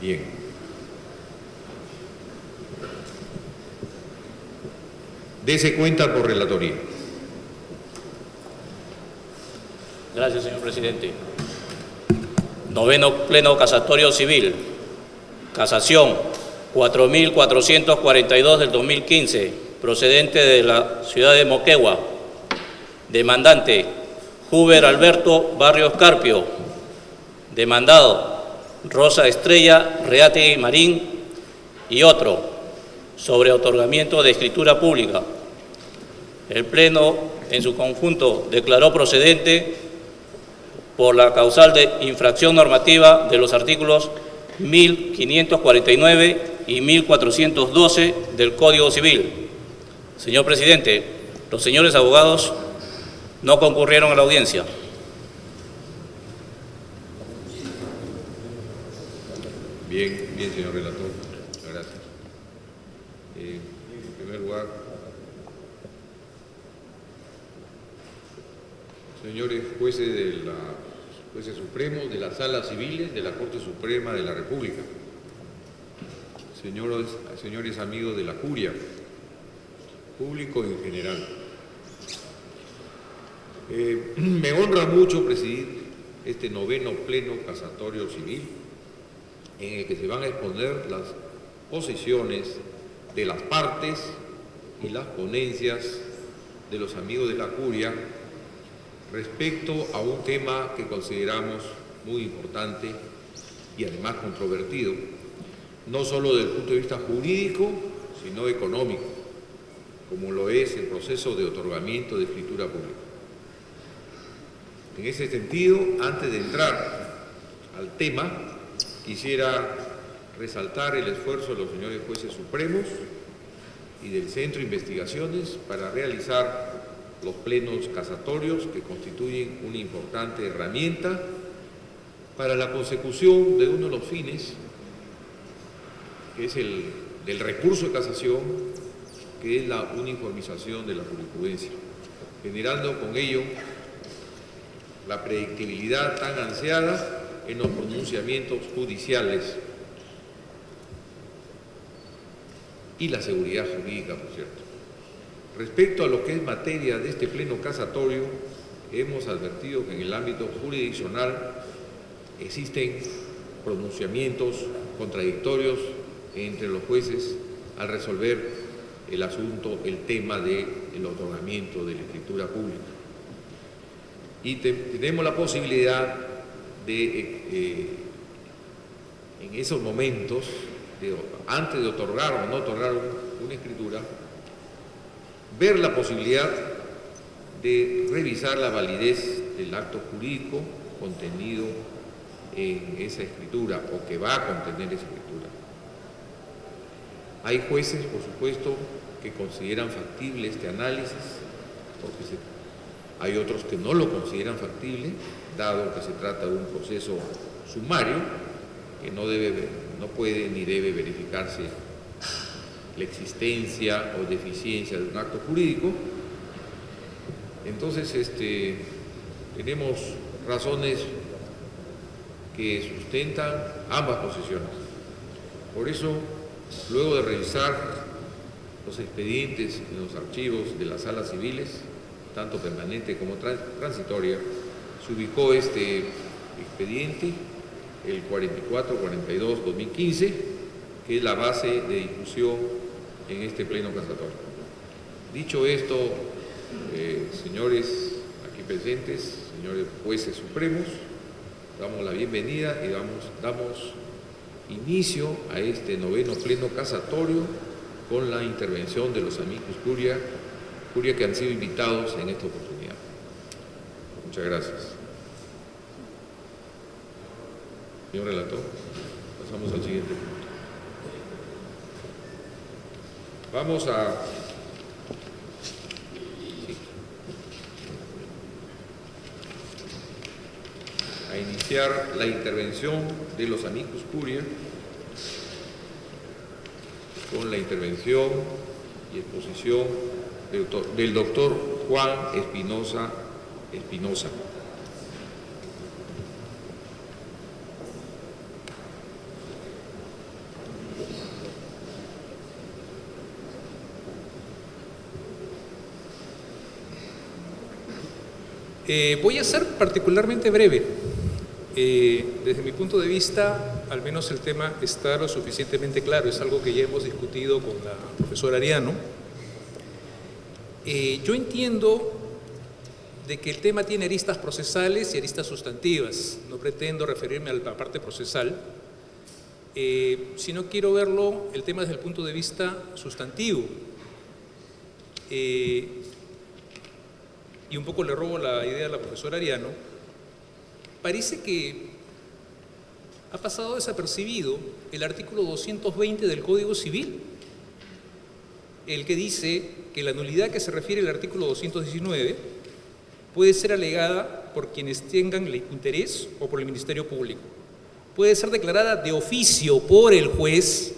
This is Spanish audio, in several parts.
Bien. Dese cuenta por relatoría. Gracias, señor presidente. Noveno Pleno Casatorio Civil. Casación 4442 del 2015, procedente de la ciudad de Moquegua. Demandante, Huber Alberto Barrios Carpio. Demandado, Rosa Estrella Reategui Marín y otro, sobre otorgamiento de escritura pública. El Pleno, en su conjunto, declaró procedente por la causal de infracción normativa de los artículos 1549 y 1412 del Código Civil. Señor presidente, los señores abogados no concurrieron a la audiencia. Bien, bien, señor relator. Muchas gracias. En primer lugar, señores jueces supremos de las salas civiles de la Corte Suprema de la República, señores amigos de la curia, público en general. Me honra mucho presidir este noveno Pleno Casatorio Civil, en el que se van a exponer las posiciones de las partes y las ponencias de los amigos de la curia respecto a un tema que consideramos muy importante y además controvertido, no solo desde el punto de vista jurídico, sino económico, como lo es el proceso de otorgamiento de escritura pública. En ese sentido, antes de entrar al tema, quisiera resaltar el esfuerzo de los señores jueces supremos y del Centro de Investigaciones para realizar los plenos casatorios, que constituyen una importante herramienta para la consecución de uno de los fines, que es el del recurso de casación, que es la uniformización de la jurisprudencia, generando con ello la predictibilidad tan ansiada en los pronunciamientos judiciales y la seguridad jurídica, por cierto. Respecto a lo que es materia de este pleno casatorio, hemos advertido que en el ámbito jurisdiccional existen pronunciamientos contradictorios entre los jueces al resolver el asunto, el tema del otorgamiento de la escritura pública. Y tenemos la posibilidad de, en esos momentos, antes de otorgar o no otorgar una escritura, ver la posibilidad de revisar la validez del acto jurídico contenido en esa escritura o que va a contener esa escritura. Hay jueces, por supuesto, que consideran factible este análisis, porque hay otros que no lo consideran factible, dado que se trata de un proceso sumario que no puede ni debe verificarse la existencia o deficiencia de un acto jurídico. Entonces, tenemos razones que sustentan ambas posiciones. Por eso, luego de revisar los expedientes en los archivos de las salas civiles, tanto permanente como transitoria, se ubicó este expediente, el 4442-2015, que es la base de discusión en este pleno casatorio. Dicho esto, señores aquí presentes, señores jueces supremos, damos la bienvenida y damos inicio a este noveno pleno casatorio con la intervención de los amicus curia que han sido invitados en esta oportunidad. Muchas gracias. Señor relator, pasamos al siguiente punto. Vamos a iniciar la intervención de los amicus curia con la intervención y exposición del doctor Juan Espinosa. Voy a ser particularmente breve. Desde mi punto de vista, al menos el tema está lo suficientemente claro. Es algo que ya hemos discutido con la profesora Ariano. Yo entiendo de que el tema tiene aristas procesales y aristas sustantivas. No pretendo referirme a la parte procesal, sino quiero verlo el tema desde el punto de vista sustantivo. Y un poco le robo la idea a la profesora Ariano. Parece que ha pasado desapercibido el artículo 220 del Código Civil, el que dice que la nulidad que se refiere al artículo 219 puede ser alegada por quienes tengan el interés o por el Ministerio Público. Puede ser declarada de oficio por el juez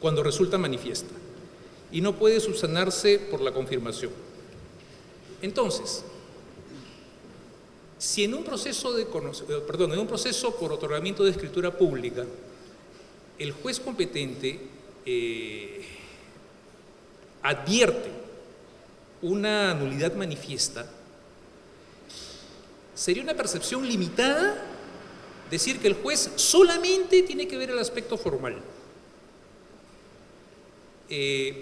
cuando resulta manifiesta y no puede subsanarse por la confirmación. Entonces, si en un proceso por otorgamiento de escritura pública, el juez competente advierte una nulidad manifiesta, sería una percepción limitada decir que el juez solamente tiene que ver el aspecto formal.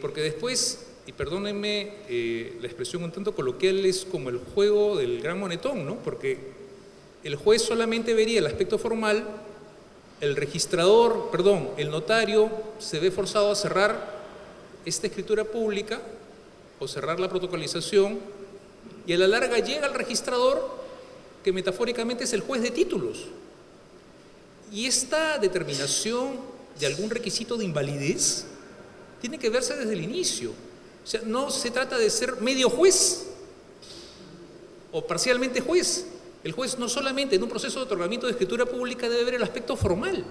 Porque después, y perdónenme la expresión un tanto coloquial, es como el juego del gran monetón, ¿no? Porque el juez solamente vería el aspecto formal, el notario se ve forzado a cerrar esta escritura pública o cerrar la protocolización, y a la larga llega al registrador, que metafóricamente es el juez de títulos. Y esta determinación de algún requisito de invalidez tiene que verse desde el inicio. O sea, no se trata de ser medio juez o parcialmente juez. El juez no solamente en un proceso de otorgamiento de escritura pública debe ver el aspecto formal.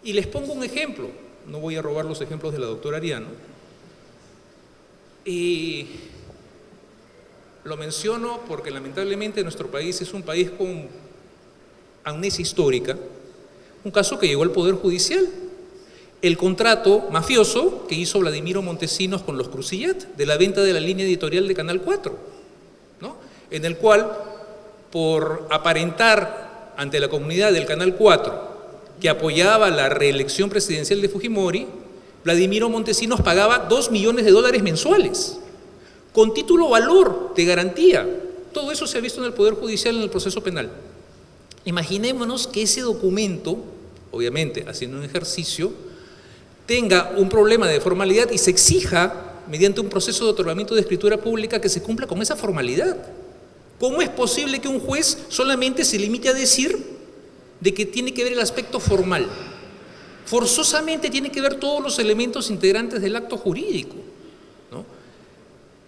Y les pongo un ejemplo, no voy a robar los ejemplos de la doctora Ariano. Lo menciono porque lamentablemente nuestro país es un país con amnesia histórica. Un caso que llegó al Poder Judicial. El contrato mafioso que hizo Vladimiro Montesinos con los Crucillat de la venta de la línea editorial de Canal 4, ¿no? En el cual, por aparentar ante la comunidad del Canal 4 que apoyaba la reelección presidencial de Fujimori, Vladimiro Montesinos pagaba $2 millones mensuales, con título valor de garantía. Todo eso se ha visto en el Poder Judicial en el proceso penal. Imaginémonos que ese documento, obviamente haciendo un ejercicio, tenga un problema de formalidad y se exija, mediante un proceso de otorgamiento de escritura pública, que se cumpla con esa formalidad. ¿Cómo es posible que un juez solamente se limite a decir de que tiene que ver el aspecto formal? Forzosamente tiene que ver todos los elementos integrantes del acto jurídico, ¿no?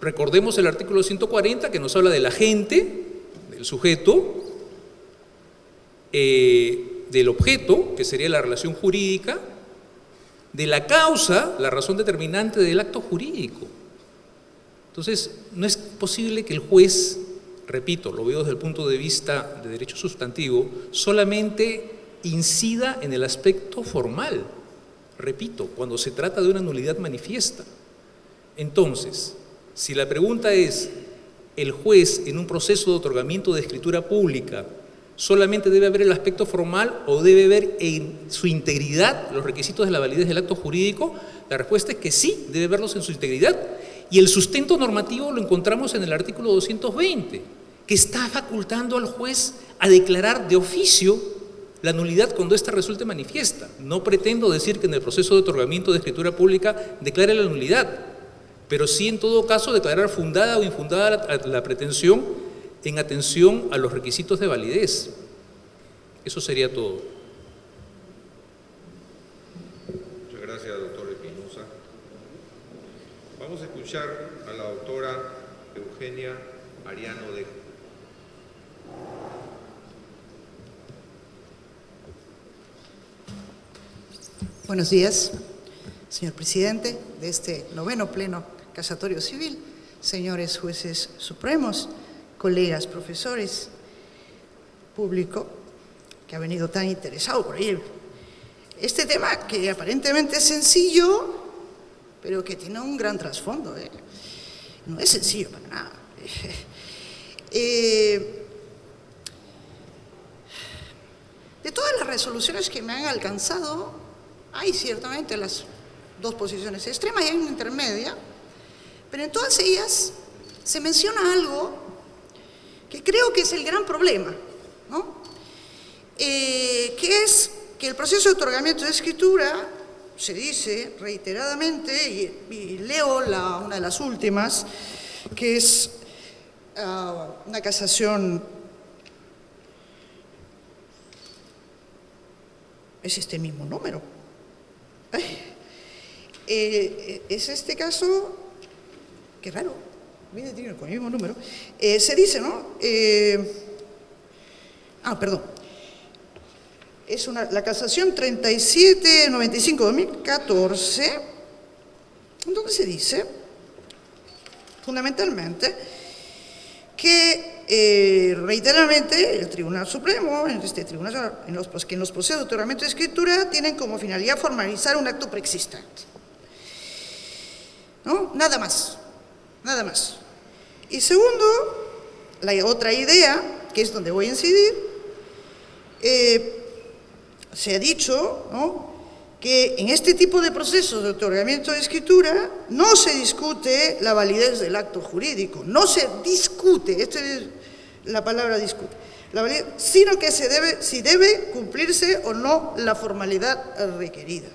Recordemos el artículo 140, que nos habla del agente, del sujeto, del objeto, que sería la relación jurídica, de la causa, la razón determinante del acto jurídico. Entonces, no es posible que el juez, repito, lo veo desde el punto de vista de derecho sustantivo, solamente incida en el aspecto formal, repito, cuando se trata de una nulidad manifiesta. Entonces, si la pregunta es, ¿el juez en un proceso de otorgamiento de escritura pública solamente debe ver el aspecto formal o debe ver en su integridad los requisitos de la validez del acto jurídico? La respuesta es que sí, debe verlos en su integridad. Y el sustento normativo lo encontramos en el artículo 220, que está facultando al juez a declarar de oficio la nulidad cuando ésta resulte manifiesta. No pretendo decir que en el proceso de otorgamiento de escritura pública declare la nulidad, pero sí en todo caso declarar fundada o infundada la pretensión en atención a los requisitos de validez. Eso sería todo. Muchas gracias, doctor Espinosa. Vamos a escuchar a la doctora Eugenia Ariano Dejo. Buenos días, señor presidente de este 9º Pleno Casatorio Civil, señores jueces supremos, colegas, profesores, público que ha venido tan interesado por ello. Este tema que aparentemente es sencillo, pero que tiene un gran trasfondo, No es sencillo para nada. De todas las resoluciones que me han alcanzado, hay ciertamente las dos posiciones extremas y hay una intermedia, pero en todas ellas se menciona algo que creo que es el gran problema, ¿no? Que es que el proceso de otorgamiento de escritura, se dice reiteradamente, y leo una de las últimas, que es una casación, es este mismo número. Es este caso, qué raro, viene con el mismo número. Se dice, ¿no? Perdón. Es la casación 3795-2014, donde se dice, fundamentalmente, que reiteradamente el Tribunal Supremo, que en los procesos de otorgamiento de escritura tienen como finalidad formalizar un acto preexistente. ¿No? Nada más, nada más. Y segundo, la otra idea, que es donde voy a incidir, se ha dicho, ¿no?, que en este tipo de procesos de otorgamiento de escritura no se discute la validez del acto jurídico, no se discute, esta es la palabra discute, la validez, sino que si debe cumplirse o no la formalidad requerida,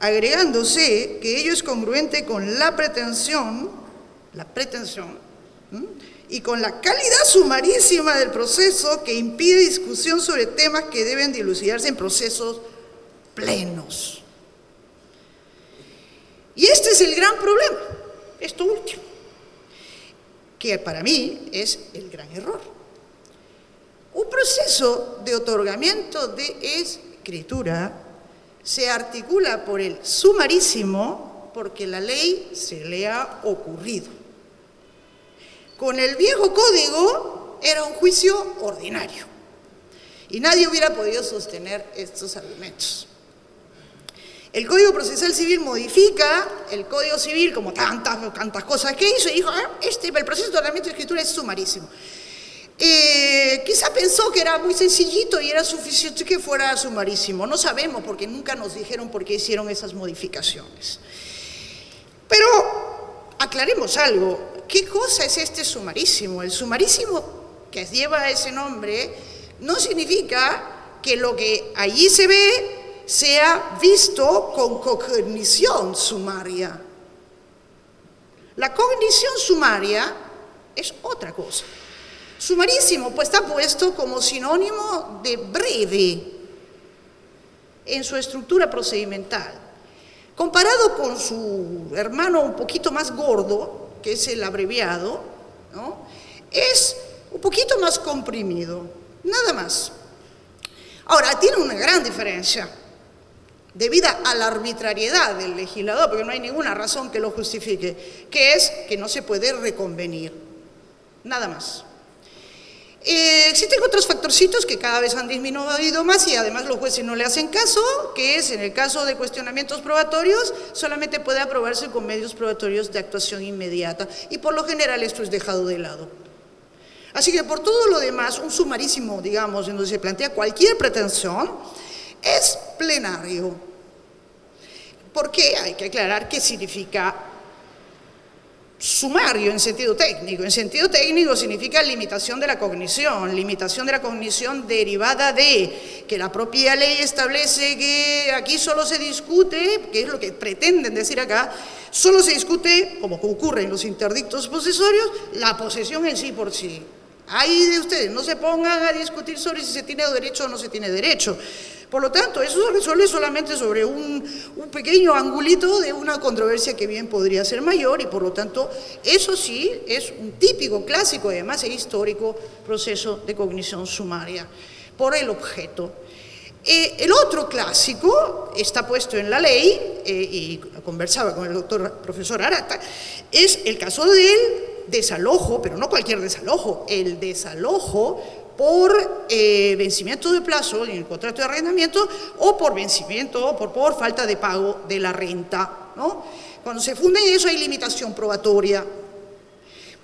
agregándose que ello es congruente con la pretensión, y con la calidad sumarísima del proceso que impide discusión sobre temas que deben dilucidarse en procesos plenos. Y este es el gran problema, esto último, que para mí es el gran error. Un proceso de otorgamiento de escritura se articula por el sumarísimo porque la ley se le ha ocurrido. Con el viejo código era un juicio ordinario y nadie hubiera podido sostener estos argumentos. El Código Procesal Civil modifica el Código Civil como tantas cosas que hizo y dijo, el proceso de otorgamiento de escritura es sumarísimo. Quizá pensó que era muy sencillito y era suficiente que fuera sumarísimo. No sabemos porque nunca nos dijeron por qué hicieron esas modificaciones. Pero aclaremos algo. ¿Qué cosa es este sumarísimo? El sumarísimo que lleva ese nombre no significa que lo que allí se ve sea visto con cognición sumaria. La cognición sumaria es otra cosa. Sumarísimo pues está puesto como sinónimo de breve en su estructura procedimental. Comparado con su hermano un poquito más gordo, que es el abreviado, ¿no?, es un poquito más comprimido, nada más. Ahora, tiene una gran diferencia, debida a la arbitrariedad del legislador, porque no hay ninguna razón que lo justifique, que es que no se puede reconvenir, nada más. Existen otros factorcitos que cada vez han disminuido más y además los jueces no le hacen caso, que es en el caso de cuestionamientos probatorios, solamente puede aprobarse con medios probatorios de actuación inmediata y por lo general esto es dejado de lado. Así que por todo lo demás, un sumarísimo, digamos, en donde se plantea cualquier pretensión, es plenario. Porque hay que aclarar qué significa sumario en sentido técnico. En sentido técnico significa limitación de la cognición derivada de que la propia ley establece que aquí solo se discute, que es lo que pretenden decir acá, solo se discute, como ocurre en los interdictos posesorios, la posesión en sí por sí. Ahí de ustedes, no se pongan a discutir sobre si se tiene derecho o no se tiene derecho. Por lo tanto, eso se resuelve solamente sobre un pequeño angulito de una controversia que bien podría ser mayor y por lo tanto, eso sí es un típico, clásico, además e histórico proceso de cognición sumaria por el objeto. El otro clásico está puesto en la ley, y conversaba con el doctor profesor Arata, es el caso del desalojo, pero no cualquier desalojo, el desalojo por vencimiento de plazo en el contrato de arrendamiento o por vencimiento o por falta de pago de la renta, ¿no? Cuando se funde eso hay limitación probatoria.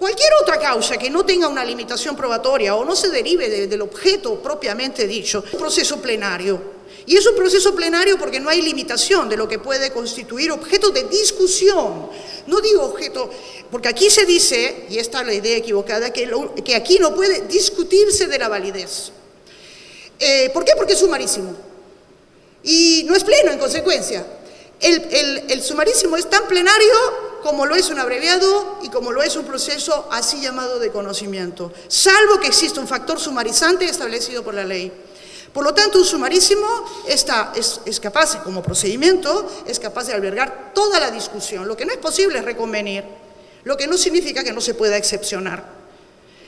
Cualquier otra causa que no tenga una limitación probatoria o no se derive del objeto propiamente dicho, es un proceso plenario. Y es un proceso plenario porque no hay limitación de lo que puede constituir objeto de discusión. No digo objeto, porque aquí se dice, y esta es la idea equivocada, que aquí no puede discutirse de la validez. ¿Por qué? Porque es sumarísimo. Y no es pleno en consecuencia. El sumarísimo es tan plenario como lo es un abreviado y como lo es un proceso así llamado de conocimiento, salvo que exista un factor sumarizante establecido por la ley. Por lo tanto, un sumarísimo es capaz, como procedimiento, es capaz de albergar toda la discusión. Lo que no es posible es reconvenir, lo que no significa que no se pueda excepcionar.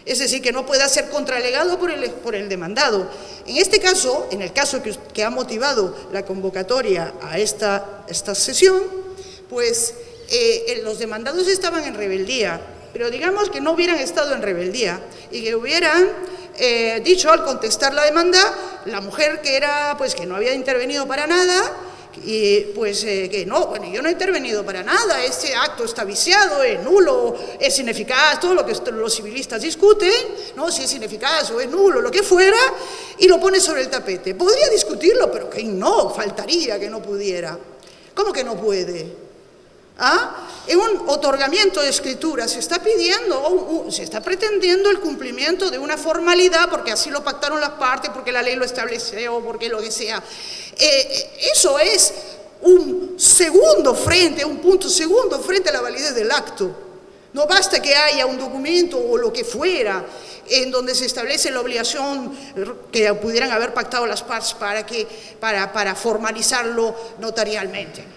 Es decir, que no pueda ser contralegado por el demandado. En este caso, en el caso que ha motivado la convocatoria a esta sesión, pues los demandados estaban en rebeldía, pero digamos que no hubieran estado en rebeldía y que hubieran dicho al contestar la demanda, la mujer que no había intervenido para nada, y pues que no, bueno, yo no he intervenido para nada, este acto está viciado, es nulo, es ineficaz, todo lo que los civilistas discuten, ¿no? Si es ineficaz o es nulo, lo que fuera, y lo pone sobre el tapete. Podría discutirlo, pero que no, faltaría que no pudiera. ¿Cómo que no puede? En un otorgamiento de escritura se está pidiendo, se está pretendiendo el cumplimiento de una formalidad porque así lo pactaron las partes, porque la ley lo estableció, porque lo que sea. Eso es un punto segundo frente a la validez del acto. No basta que haya un documento o lo que fuera en donde se establece la obligación que pudieran haber pactado las partes para formalizarlo notarialmente.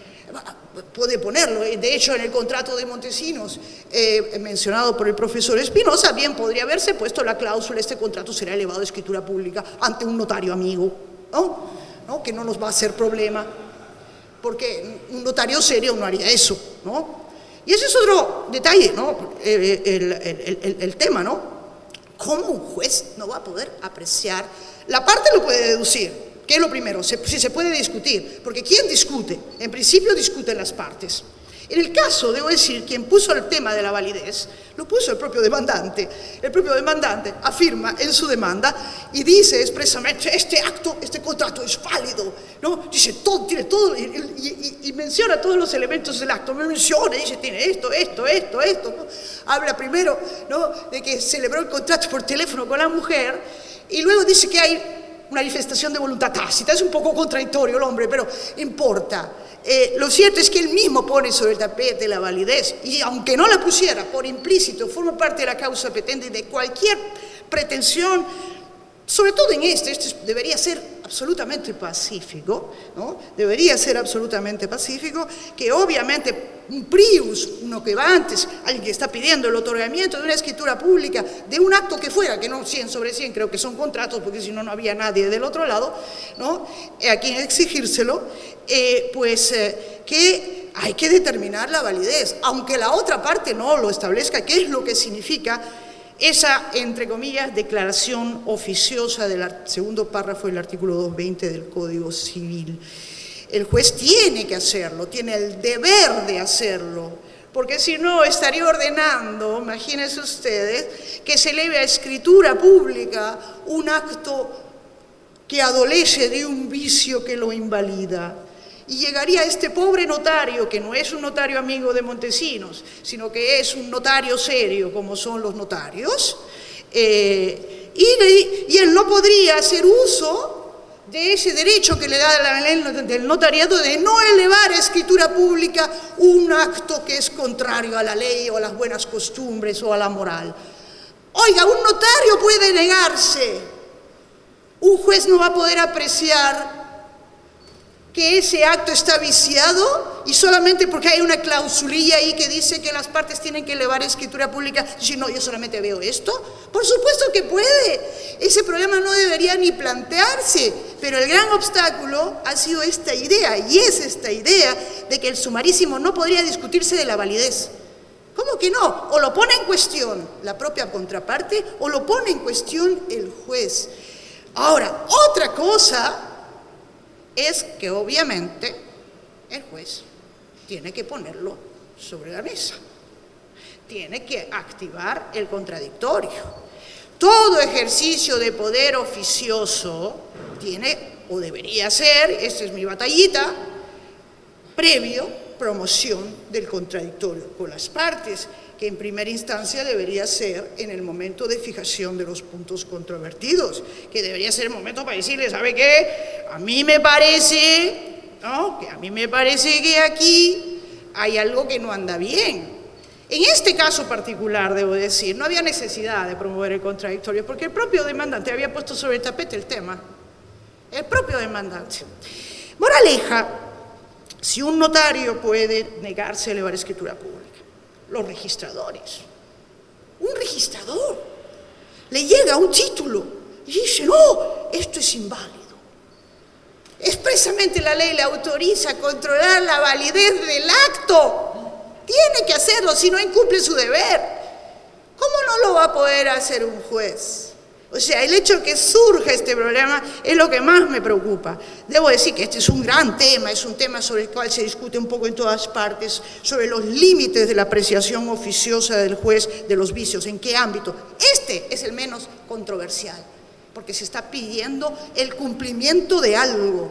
Puede ponerlo, de hecho en el contrato de Montesinos mencionado por el profesor Espinosa, bien podría haberse puesto la cláusula: este contrato será elevado a escritura pública ante un notario amigo, ¿no? Que no nos va a hacer problema, porque un notario serio no haría eso, ¿no? Y ese es otro detalle, ¿no? El tema, ¿no? ¿Cómo un juez no va a poder apreciar? La parte lo puede deducir. ¿Qué es lo primero? Si se puede discutir, porque ¿quién discute? En principio discuten las partes. En el caso, debo decir, quien puso el tema de la validez, lo puso el propio demandante. El propio demandante afirma en su demanda y dice expresamente: este contrato es válido, ¿no? Dice todo, tiene todo, y menciona todos los elementos del acto. Me menciona, dice, tiene esto, ¿no? Habla primero, ¿no?, de que celebró el contrato por teléfono con la mujer, y luego dice que hay una manifestación de voluntad tácita. Es un poco contradictorio el hombre, pero importa. Lo cierto es que él mismo pone sobre el tapete la validez, y aunque no la pusiera por implícito, forma parte de la causa petente de cualquier pretensión, sobre todo en este debería ser absolutamente pacífico, ¿no? Debería ser absolutamente pacífico, que obviamente un prius, uno que va antes, alguien que está pidiendo el otorgamiento de una escritura pública, de un acto que fuera, que no 100 sobre 100, creo que son contratos, porque si no, no había nadie del otro lado, ¿no?, a quien exigírselo, que hay que determinar la validez, aunque la otra parte no lo establezca, qué es lo que significa esa, entre comillas, declaración oficiosa del segundo párrafo del artículo 220 del Código Civil. El juez tiene que hacerlo, tiene el deber de hacerlo, porque si no estaría ordenando, imagínense ustedes, que se eleve a escritura pública un acto que adolece de un vicio que lo invalida. Y llegaría este pobre notario, que no es un notario amigo de Montesinos, sino que es un notario serio, como son los notarios, y él no podría hacer uso de ese derecho que le da la ley del notariado de no elevar a escritura pública un acto que es contrario a la ley o a las buenas costumbres o a la moral. Oiga, un notario puede negarse, un juez no va a poder apreciar que ese acto está viciado, y solamente porque hay una clausulilla ahí que dice que las partes tienen que elevar escritura pública, si no, yo solamente veo esto. Por supuesto que puede, ese problema no debería ni plantearse, pero el gran obstáculo ha sido esta idea, y es esta idea de que el sumarísimo no podría discutirse de la validez. ¿Cómo que no? O lo pone en cuestión la propia contraparte, o lo pone en cuestión el juez. Ahora, otra cosa es que obviamente el juez tiene que ponerlo sobre la mesa. tiene que activar el contradictorio. Todo ejercicio de poder oficioso tiene, o debería ser, esta es mi batallita, previo promoción del contradictorio con las partes, que en primera instancia debería ser en el momento de fijación de los puntos controvertidos, que debería ser el momento para decirle, ¿sabe qué? A mí me parece, ¿no?, que a mí me parece que aquí hay algo que no anda bien. En este caso particular, debo decir, no había necesidad de promover el contradictorio, porque el propio demandante había puesto sobre el tapete el tema. El propio demandante. Moraleja, si un notario puede negarse a elevar escritura pública, los registradores, un registrador le llega un título y dice, no, esto es inválido. Expresamente la ley le autoriza a controlar la validez del acto. Tiene que hacerlo, si no incumple su deber. ¿Cómo no lo va a poder hacer un juez? O sea, el hecho de que surja este problema es lo que más me preocupa. Debo decir que este es un gran tema, es un tema sobre el cual se discute un poco en todas partes, sobre los límites de la apreciación oficiosa del juez de los vicios, en qué ámbito. Este es el menos controversial, porque se está pidiendo el cumplimiento de algo,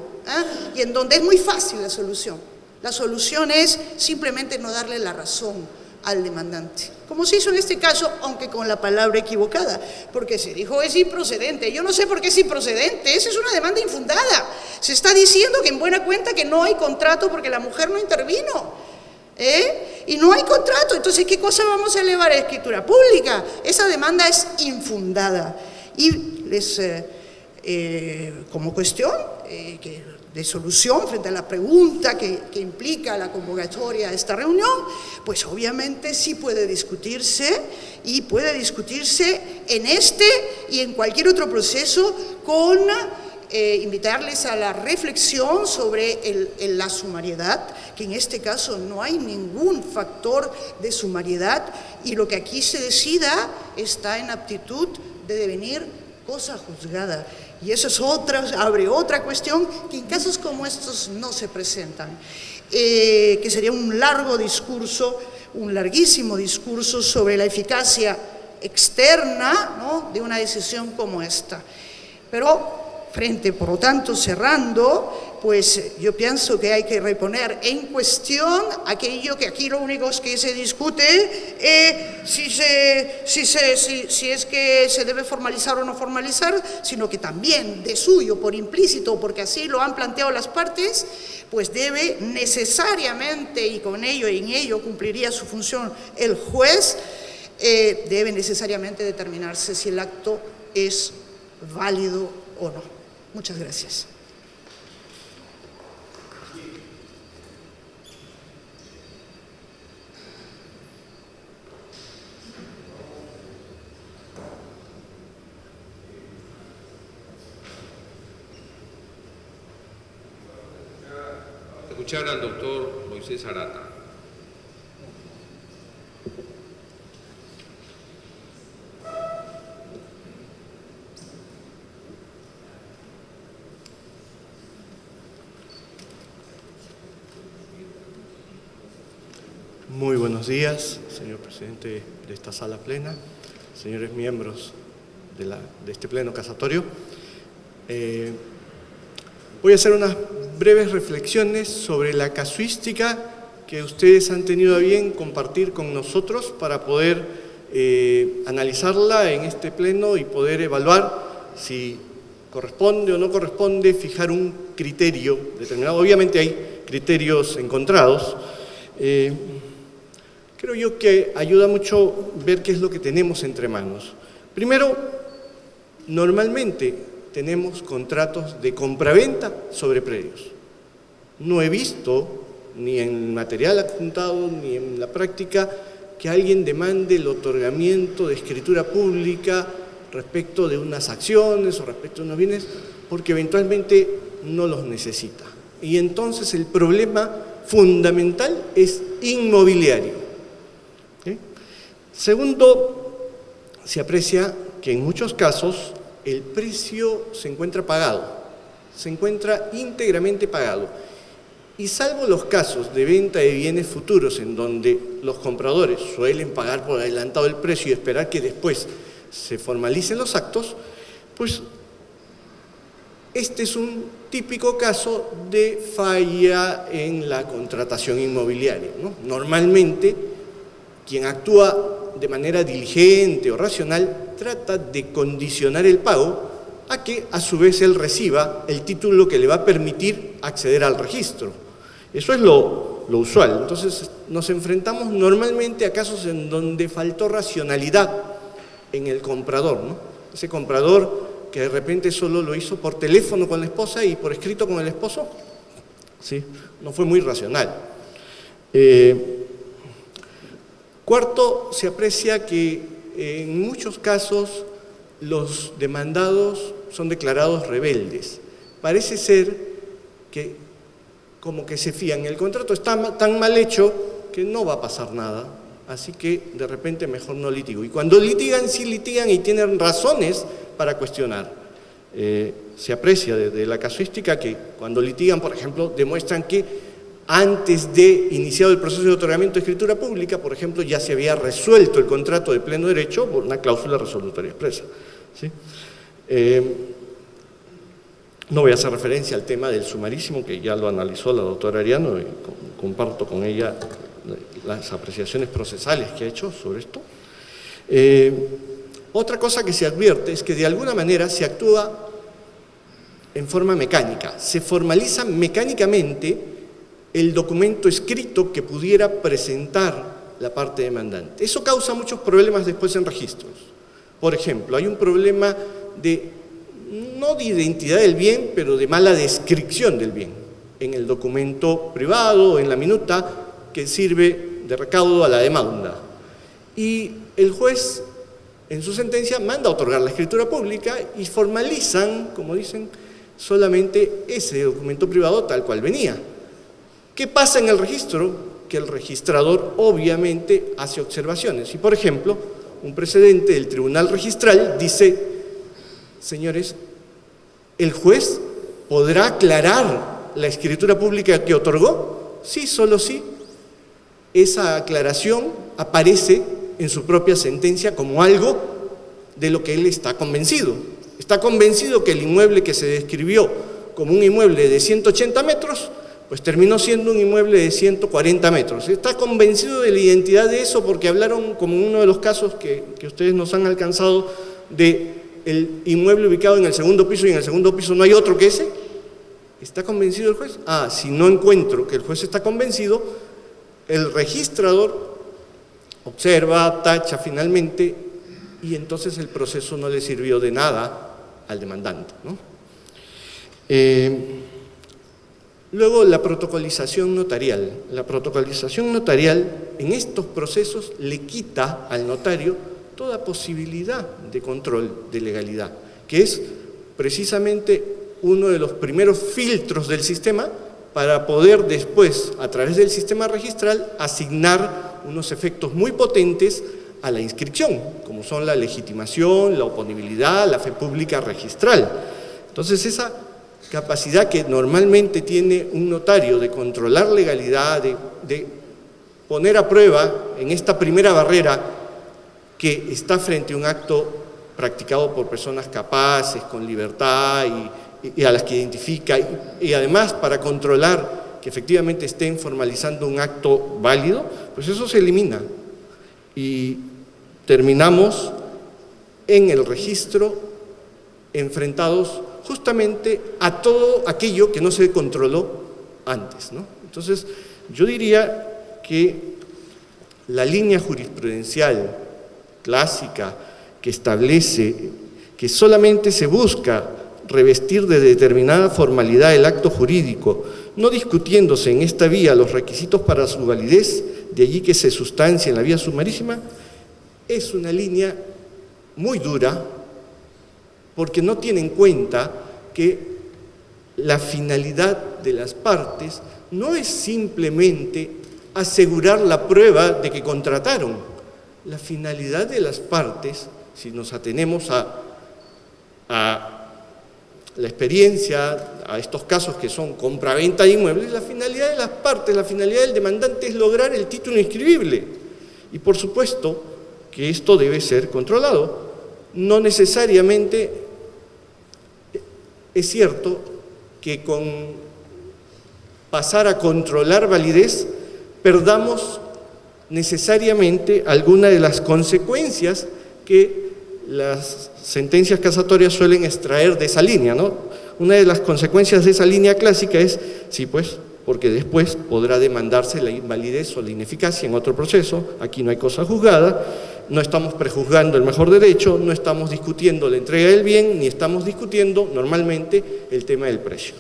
y en donde es muy fácil la solución. La solución es simplemente no darle la razón al demandante, como se hizo en este caso, aunque con la palabra equivocada, porque se dijo es improcedente. Yo no sé por qué es improcedente, esa es una demanda infundada. Se está diciendo que en buena cuenta que no hay contrato porque la mujer no intervino, y no hay contrato, entonces ¿qué cosa vamos a elevar a escritura pública? Esa demanda es infundada. Y les, como cuestión de solución frente a la pregunta que implica la convocatoria a esta reunión, pues obviamente sí puede discutirse, y puede discutirse en este y en cualquier otro proceso, con invitarles a la reflexión sobre la sumariedad, que en este caso no hay ningún factor de sumariedad, y lo que aquí se decida está en aptitud de devenir cosa juzgada. Y eso es abre otra cuestión que en casos como estos no se presentan, que sería un largo discurso, un larguísimo discurso sobre la eficacia externa, ¿no?, de una decisión como esta. Pero por lo tanto, cerrando, pues yo pienso que hay que reponer en cuestión aquello que aquí lo único es que se discute, si es que se debe formalizar o no formalizar, sino que también de suyo, por implícito, porque así lo han planteado las partes, pues debe necesariamente, y con ello y en ello cumpliría su función el juez, debe necesariamente determinarse si el acto es válido o no. Muchas gracias. Escuchar al doctor Moisés Arata. Muy buenos días, señor presidente de esta sala plena, señores miembros de este pleno casatorio. Voy a hacer unas breves reflexiones sobre la casuística que ustedes han tenido a bien compartir con nosotros para poder analizarla en este pleno y poder evaluar si corresponde o no corresponde fijar un criterio determinado. Obviamente hay criterios encontrados. Creo yo que ayuda mucho ver qué es lo que tenemos entre manos. Primero, normalmente tenemos contratos de compraventa sobre predios. No he visto, ni en material adjuntado, ni en la práctica, que alguien demande el otorgamiento de escritura pública respecto de unas acciones o respecto de unos bienes, porque eventualmente no los necesita. Y entonces el problema fundamental es inmobiliario. Segundo, se aprecia que en muchos casos el precio se encuentra pagado, se encuentra íntegramente pagado. Y salvo los casos de venta de bienes futuros en donde los compradores suelen pagar por adelantado el precio y esperar que después se formalicen los actos, pues este es un típico caso de falla en la contratación inmobiliaria, ¿no? Normalmente, quien actúa de manera diligente o racional trata de condicionar el pago a que a su vez él reciba el título que le va a permitir acceder al registro. Eso es lo usual. Entonces nos enfrentamos normalmente a casos en donde faltó racionalidad en el comprador, ¿no? Ese comprador que de repente solo lo hizo por teléfono con la esposa y por escrito con el esposo, ¿sí? No fue muy racional. Cuarto, se aprecia que en muchos casos los demandados son declarados rebeldes. Parece ser que como que se fían, el contrato está tan mal hecho que no va a pasar nada, así que de repente mejor no litigo. Y cuando litigan, sí litigan y tienen razones para cuestionar. Se aprecia de la casuística que cuando litigan, por ejemplo, demuestran que antes de iniciado el proceso de otorgamiento de escritura pública, por ejemplo, ya se había resuelto el contrato de pleno derecho por una cláusula resolutoria expresa, ¿sí? No voy a hacer referencia al tema del sumarísimo, que ya lo analizó la doctora Ariano, y comparto con ella las apreciaciones procesales que ha hecho sobre esto. Otra cosa que se advierte es que de alguna manera se actúa en forma mecánica, se formaliza mecánicamente el documento escrito que pudiera presentar la parte demandante. Eso causa muchos problemas después en registros. Por ejemplo, hay un problema no de identidad del bien, pero de mala descripción del bien en el documento privado, en la minuta que sirve de recaudo a la demanda. Y el juez, en su sentencia, manda a otorgar la escritura pública y formalizan, como dicen, solamente ese documento privado tal cual venía. ¿Qué pasa en el registro? Que el registrador obviamente hace observaciones. Y por ejemplo, un precedente del Tribunal Registral dice: señores, ¿el juez podrá aclarar la escritura pública que otorgó? Sí, solo sí. Esa aclaración aparece en su propia sentencia como algo de lo que él está convencido. Está convencido que el inmueble que se describió como un inmueble de 180 metros, pues terminó siendo un inmueble de 140 metros. Está convencido de la identidad de eso porque hablaron, como uno de los casos que ustedes nos han alcanzado, de el inmueble ubicado en el segundo piso y en el segundo piso no hay otro que ese. ¿Está convencido el juez? Si no encuentro que el juez está convencido, el registrador observa, tacha finalmente, y entonces el proceso no le sirvió de nada al demandante, ¿no? Luego, la protocolización notarial. La protocolización notarial en estos procesos le quita al notario toda posibilidad de control de legalidad, que es precisamente uno de los primeros filtros del sistema para poder después, a través del sistema registral, asignar unos efectos muy potentes a la inscripción, como son la legitimación, la oponibilidad, la fe pública registral. Entonces, esa capacidad que normalmente tiene un notario de controlar legalidad, de poner a prueba en esta primera barrera que está frente a un acto practicado por personas capaces, con libertad y a las que identifica, y además para controlar que efectivamente estén formalizando un acto válido, pues eso se elimina. Y terminamos en el registro enfrentados justamente a todo aquello que no se controló antes, ¿no? Entonces, yo diría que la línea jurisprudencial clásica que establece que solamente se busca revestir de determinada formalidad el acto jurídico, no discutiéndose en esta vía los requisitos para su validez, de allí que se sustancia en la vía sumarísima, es una línea muy dura, porque no tiene en cuenta que la finalidad de las partes no es simplemente asegurar la prueba de que contrataron. La finalidad de las partes, si nos atenemos a la experiencia, a estos casos que son compraventa de inmuebles, la finalidad de las partes, la finalidad del demandante es lograr el título inscribible. Y por supuesto que esto debe ser controlado. No necesariamente es cierto que con pasar a controlar validez perdamos necesariamente alguna de las consecuencias que las sentencias casatorias suelen extraer de esa línea, ¿no? Una de las consecuencias de esa línea clásica es, sí, pues, porque después podrá demandarse la invalidez o la ineficacia en otro proceso. Aquí no hay cosa juzgada, no estamos prejuzgando el mejor derecho, no estamos discutiendo la entrega del bien, ni estamos discutiendo normalmente el tema del precio.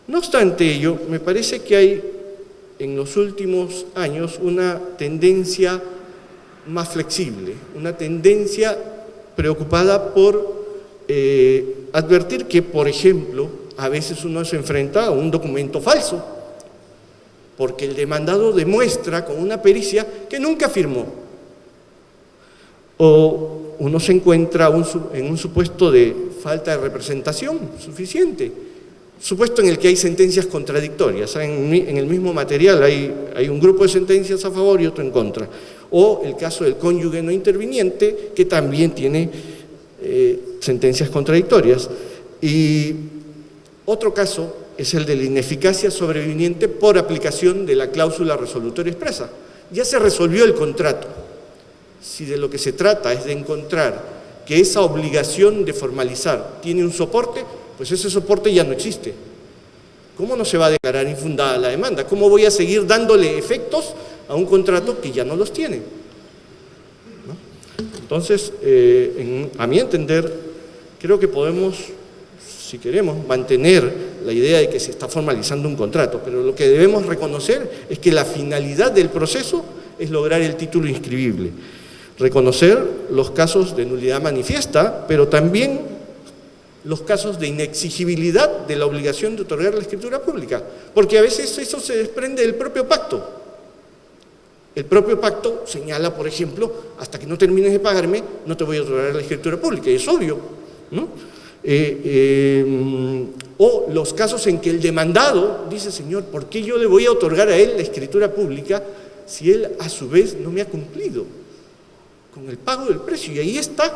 No obstante ello, me parece que hay en los últimos años una tendencia más flexible, una tendencia preocupada por advertir que, por ejemplo, a veces uno se enfrenta a un documento falso, porque el demandado demuestra con una pericia que nunca firmó. O uno se encuentra en un supuesto de falta de representación suficiente, supuesto en el que hay sentencias contradictorias. En el mismo material hay un grupo de sentencias a favor y otro en contra. O el caso del cónyuge no interviniente, que también tiene sentencias contradictorias. Y otro caso es el de la ineficacia sobreviniente por aplicación de la cláusula resolutoria expresa. Ya se resolvió el contrato. Si de lo que se trata es de encontrar que esa obligación de formalizar tiene un soporte, pues ese soporte ya no existe. ¿Cómo no se va a declarar infundada la demanda? ¿Cómo voy a seguir dándole efectos a un contrato que ya no los tiene? ¿No? Entonces, a mi entender, creo que podemos, si queremos, mantener la idea de que se está formalizando un contrato, pero lo que debemos reconocer es que la finalidad del proceso es lograr el título inscribible. Reconocer los casos de nulidad manifiesta, pero también los casos de inexigibilidad de la obligación de otorgar la escritura pública, porque a veces eso se desprende del propio pacto. El propio pacto señala, por ejemplo, hasta que no termines de pagarme, no te voy a otorgar la escritura pública, y es obvio, ¿no? O los casos en que el demandado dice, señor, ¿por qué yo le voy a otorgar a él la escritura pública si él a su vez no me ha cumplido con el pago del precio? Y ahí está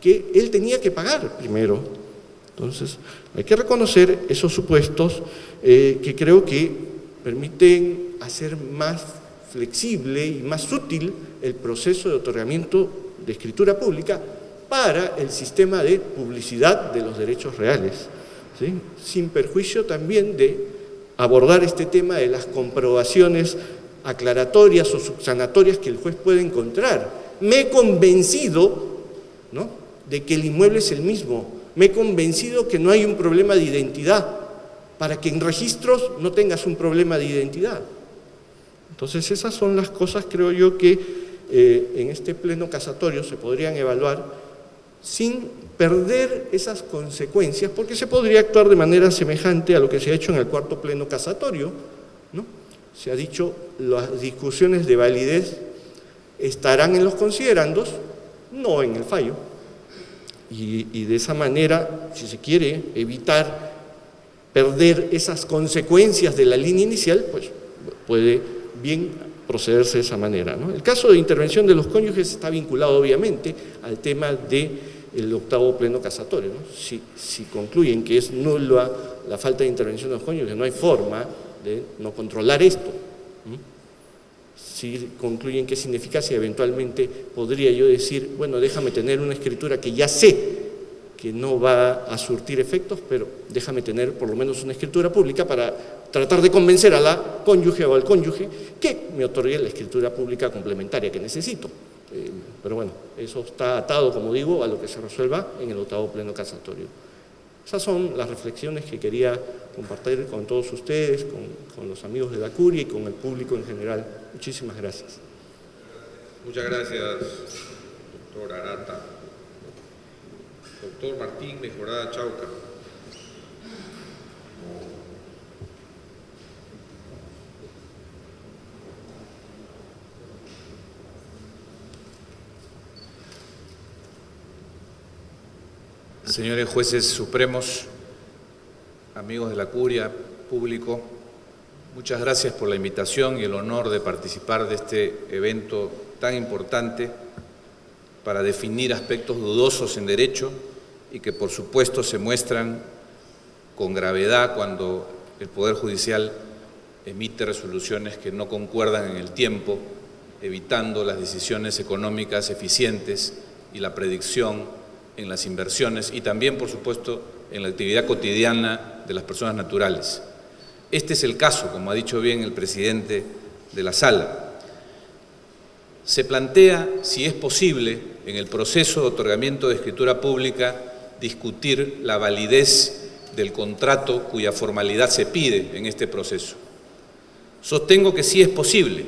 que él tenía que pagar primero. Entonces, hay que reconocer esos supuestos que creo que permiten hacer más flexible y más útil el proceso de otorgamiento de escritura pública para el sistema de publicidad de los derechos reales, ¿sí? Sin perjuicio también de abordar este tema de las comprobaciones aclaratorias o subsanatorias que el juez puede encontrar. Me he convencido, ¿no?, de que el inmueble es el mismo. Me he convencido que no hay un problema de identidad, para que en registros no tengas un problema de identidad. Entonces, esas son las cosas, creo yo, que en este pleno casatorio se podrían evaluar sin perder esas consecuencias, porque se podría actuar de manera semejante a lo que se ha hecho en el cuarto pleno casatorio, ¿no? Se ha dicho, las discusiones de validez estarán en los considerandos, no en el fallo. Y de esa manera, si se quiere evitar perder esas consecuencias de la línea inicial, pues puede bien procederse de esa manera, ¿no? El caso de intervención de los cónyuges está vinculado obviamente al tema del octavo pleno casatorio, ¿no? Si concluyen que es nula la falta de intervención de los cónyuges, no hay forma de no controlar esto. Si concluyen que es ineficacia, eventualmente podría yo decir, bueno, déjame tener una escritura que ya sé que no va a surtir efectos, pero déjame tener por lo menos una escritura pública para tratar de convencer a la cónyuge o al cónyuge que me otorgue la escritura pública complementaria que necesito. Pero bueno, eso está atado, como digo, a lo que se resuelva en el octavo pleno casatorio. Esas son las reflexiones que quería compartir con todos ustedes, con los amigos de la curia y con el público en general. Muchísimas gracias. Muchas gracias, doctor Arata. Doctor Martín Mejorada Chauca. Señores jueces supremos, amigos de la Curia, público, muchas gracias por la invitación y el honor de participar de este evento tan importante para definir aspectos dudosos en derecho y que por supuesto se muestran con gravedad cuando el Poder Judicial emite resoluciones que no concuerdan en el tiempo, evitando las decisiones económicas eficientes y la predicción en las inversiones y también, por supuesto, en la actividad cotidiana de las personas naturales. Este es el caso, como ha dicho bien el presidente de la sala. Se plantea si es posible, en el proceso de otorgamiento de escritura pública, discutir la validez del contrato cuya formalidad se pide en este proceso. Sostengo que sí es posible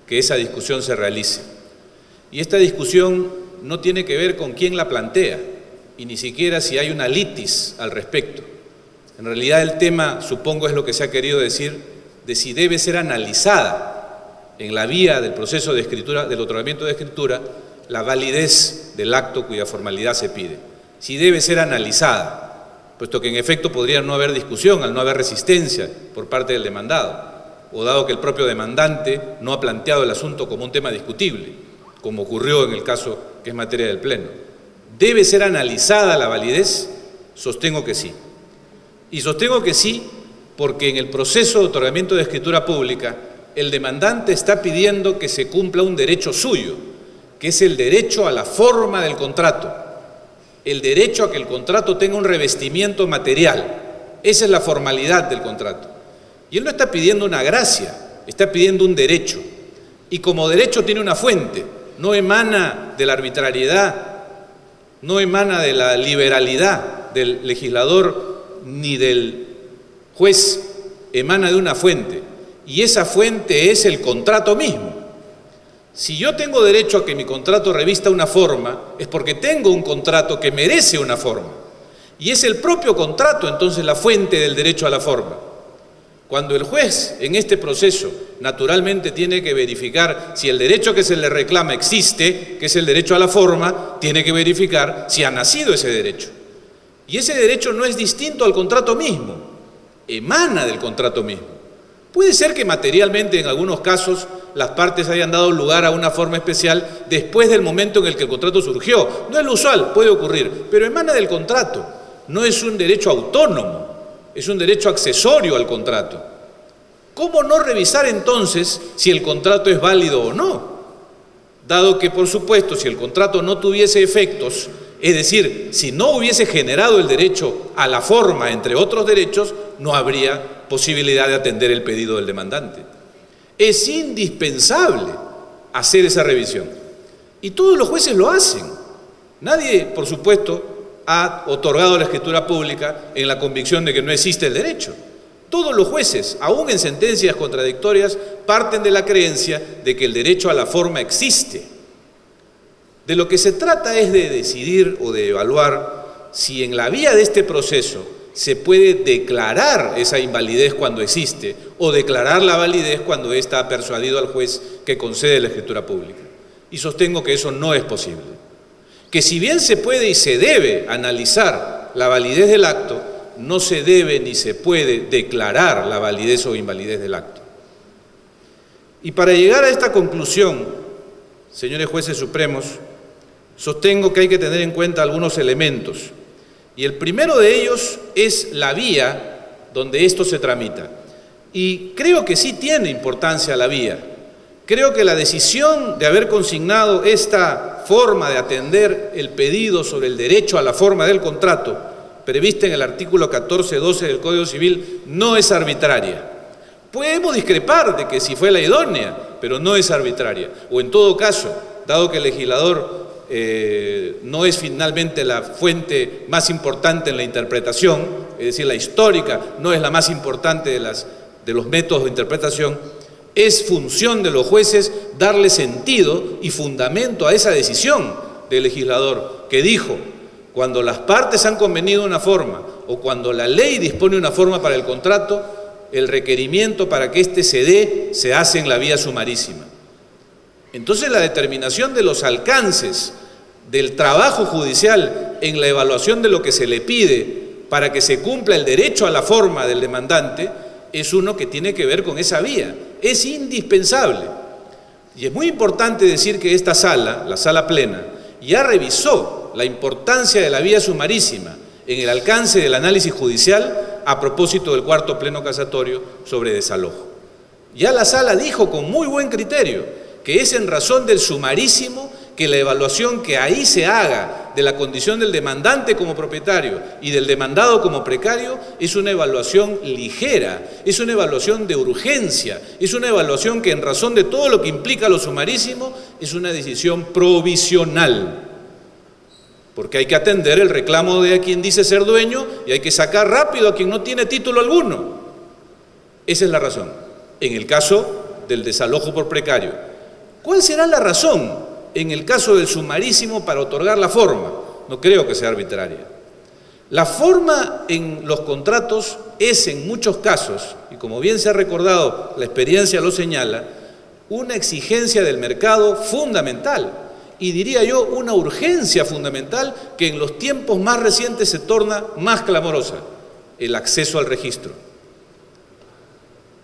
que esa discusión se realice. Y esta discusión no tiene que ver con quién la plantea, y ni siquiera si hay una litis al respecto. En realidad el tema, supongo, es lo que se ha querido decir, de si debe ser analizada en la vía del proceso de escritura, del otorgamiento de escritura, la validez del acto cuya formalidad se pide. Si debe ser analizada, puesto que en efecto podría no haber discusión al no haber resistencia por parte del demandado, o dado que el propio demandante no ha planteado el asunto como un tema discutible, como ocurrió en el caso que es materia del Pleno. ¿Debe ser analizada la validez? Sostengo que sí. Y sostengo que sí porque en el proceso de otorgamiento de escritura pública el demandante está pidiendo que se cumpla un derecho suyo, que es el derecho a la forma del contrato, el derecho a que el contrato tenga un revestimiento material. Esa es la formalidad del contrato. Y él no está pidiendo una gracia, está pidiendo un derecho. Y como derecho tiene una fuente, no emana de la arbitrariedad, no emana de la liberalidad del legislador ni del juez, emana de una fuente. Y esa fuente es el contrato mismo. Si yo tengo derecho a que mi contrato revista una forma, es porque tengo un contrato que merece una forma. Y es el propio contrato entonces la fuente del derecho a la forma. Cuando el juez en este proceso naturalmente tiene que verificar si el derecho que se le reclama existe, que es el derecho a la forma, tiene que verificar si ha nacido ese derecho. Y ese derecho no es distinto al contrato mismo, emana del contrato mismo. Puede ser que materialmente en algunos casos las partes hayan dado lugar a una forma especial después del momento en el que el contrato surgió. No es lo usual, puede ocurrir, pero emana del contrato. No es un derecho autónomo, es un derecho accesorio al contrato. ¿Cómo no revisar entonces si el contrato es válido o no? Dado que, por supuesto, si el contrato no tuviese efectos, es decir, si no hubiese generado el derecho a la forma, entre otros derechos, no habría posibilidad de atender el pedido del demandante. Es indispensable hacer esa revisión. Y todos los jueces lo hacen. Nadie, por supuesto, ha otorgado la escritura pública en la convicción de que no existe el derecho. Todos los jueces, aún en sentencias contradictorias, parten de la creencia de que el derecho a la forma existe. De lo que se trata es de decidir o de evaluar si en la vía de este proceso se puede declarar esa invalidez cuando existe o declarar la validez cuando ésta ha persuadido al juez que concede la escritura pública. Y sostengo que eso no es posible. Que si bien se puede y se debe analizar la validez del acto, no se debe ni se puede declarar la validez o invalidez del acto. Y para llegar a esta conclusión, señores jueces supremos, sostengo que hay que tener en cuenta algunos elementos. Y el primero de ellos es la vía donde esto se tramita. Y creo que sí tiene importancia la vía. Creo que la decisión de haber consignado esta forma de atender el pedido sobre el derecho a la forma del contrato, prevista en el artículo 14.12 del Código Civil, no es arbitraria. Podemos discrepar de que si fue la idónea, pero no es arbitraria. O en todo caso, dado que el legislador no es finalmente la fuente más importante en la interpretación, es decir, la histórica no es la más importante de los métodos de interpretación, es función de los jueces darle sentido y fundamento a esa decisión del legislador que dijo, cuando las partes han convenido una forma o cuando la ley dispone una forma para el contrato, el requerimiento para que éste se dé se hace en la vía sumarísima. Entonces la determinación de los alcances del trabajo judicial en la evaluación de lo que se le pide para que se cumpla el derecho a la forma del demandante, es uno que tiene que ver con esa vía. Es indispensable. Y es muy importante decir que esta sala, la sala plena, ya revisó la importancia de la vía sumarísima en el alcance del análisis judicial a propósito del cuarto pleno casatorio sobre desalojo. Ya la sala dijo con muy buen criterio que es en razón del sumarísimo que la evaluación que ahí se haga de la condición del demandante como propietario y del demandado como precario es una evaluación ligera, es una evaluación de urgencia, es una evaluación que en razón de todo lo que implica lo sumarísimo es una decisión provisional. Porque hay que atender el reclamo de quien dice ser dueño y hay que sacar rápido a quien no tiene título alguno. Esa es la razón. En el caso del desalojo por precario. ¿Cuál será la razón en el caso del sumarísimo para otorgar la forma? No creo que sea arbitraria. La forma en los contratos es en muchos casos, y como bien se ha recordado, la experiencia lo señala, una exigencia del mercado fundamental, y diría yo una urgencia fundamental que en los tiempos más recientes se torna más clamorosa: el acceso al registro.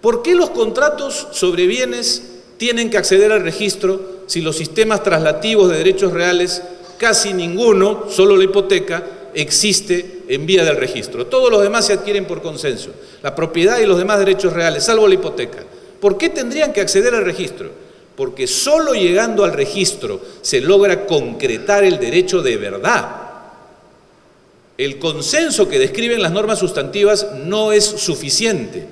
¿Por qué los contratos sobre bienes tienen que acceder al registro si los sistemas traslativos de derechos reales, casi ninguno, solo la hipoteca, existe en vía del registro? Todos los demás se adquieren por consenso, la propiedad y los demás derechos reales, salvo la hipoteca. ¿Por qué tendrían que acceder al registro? Porque solo llegando al registro se logra concretar el derecho de verdad. El consenso que describen las normas sustantivas no es suficiente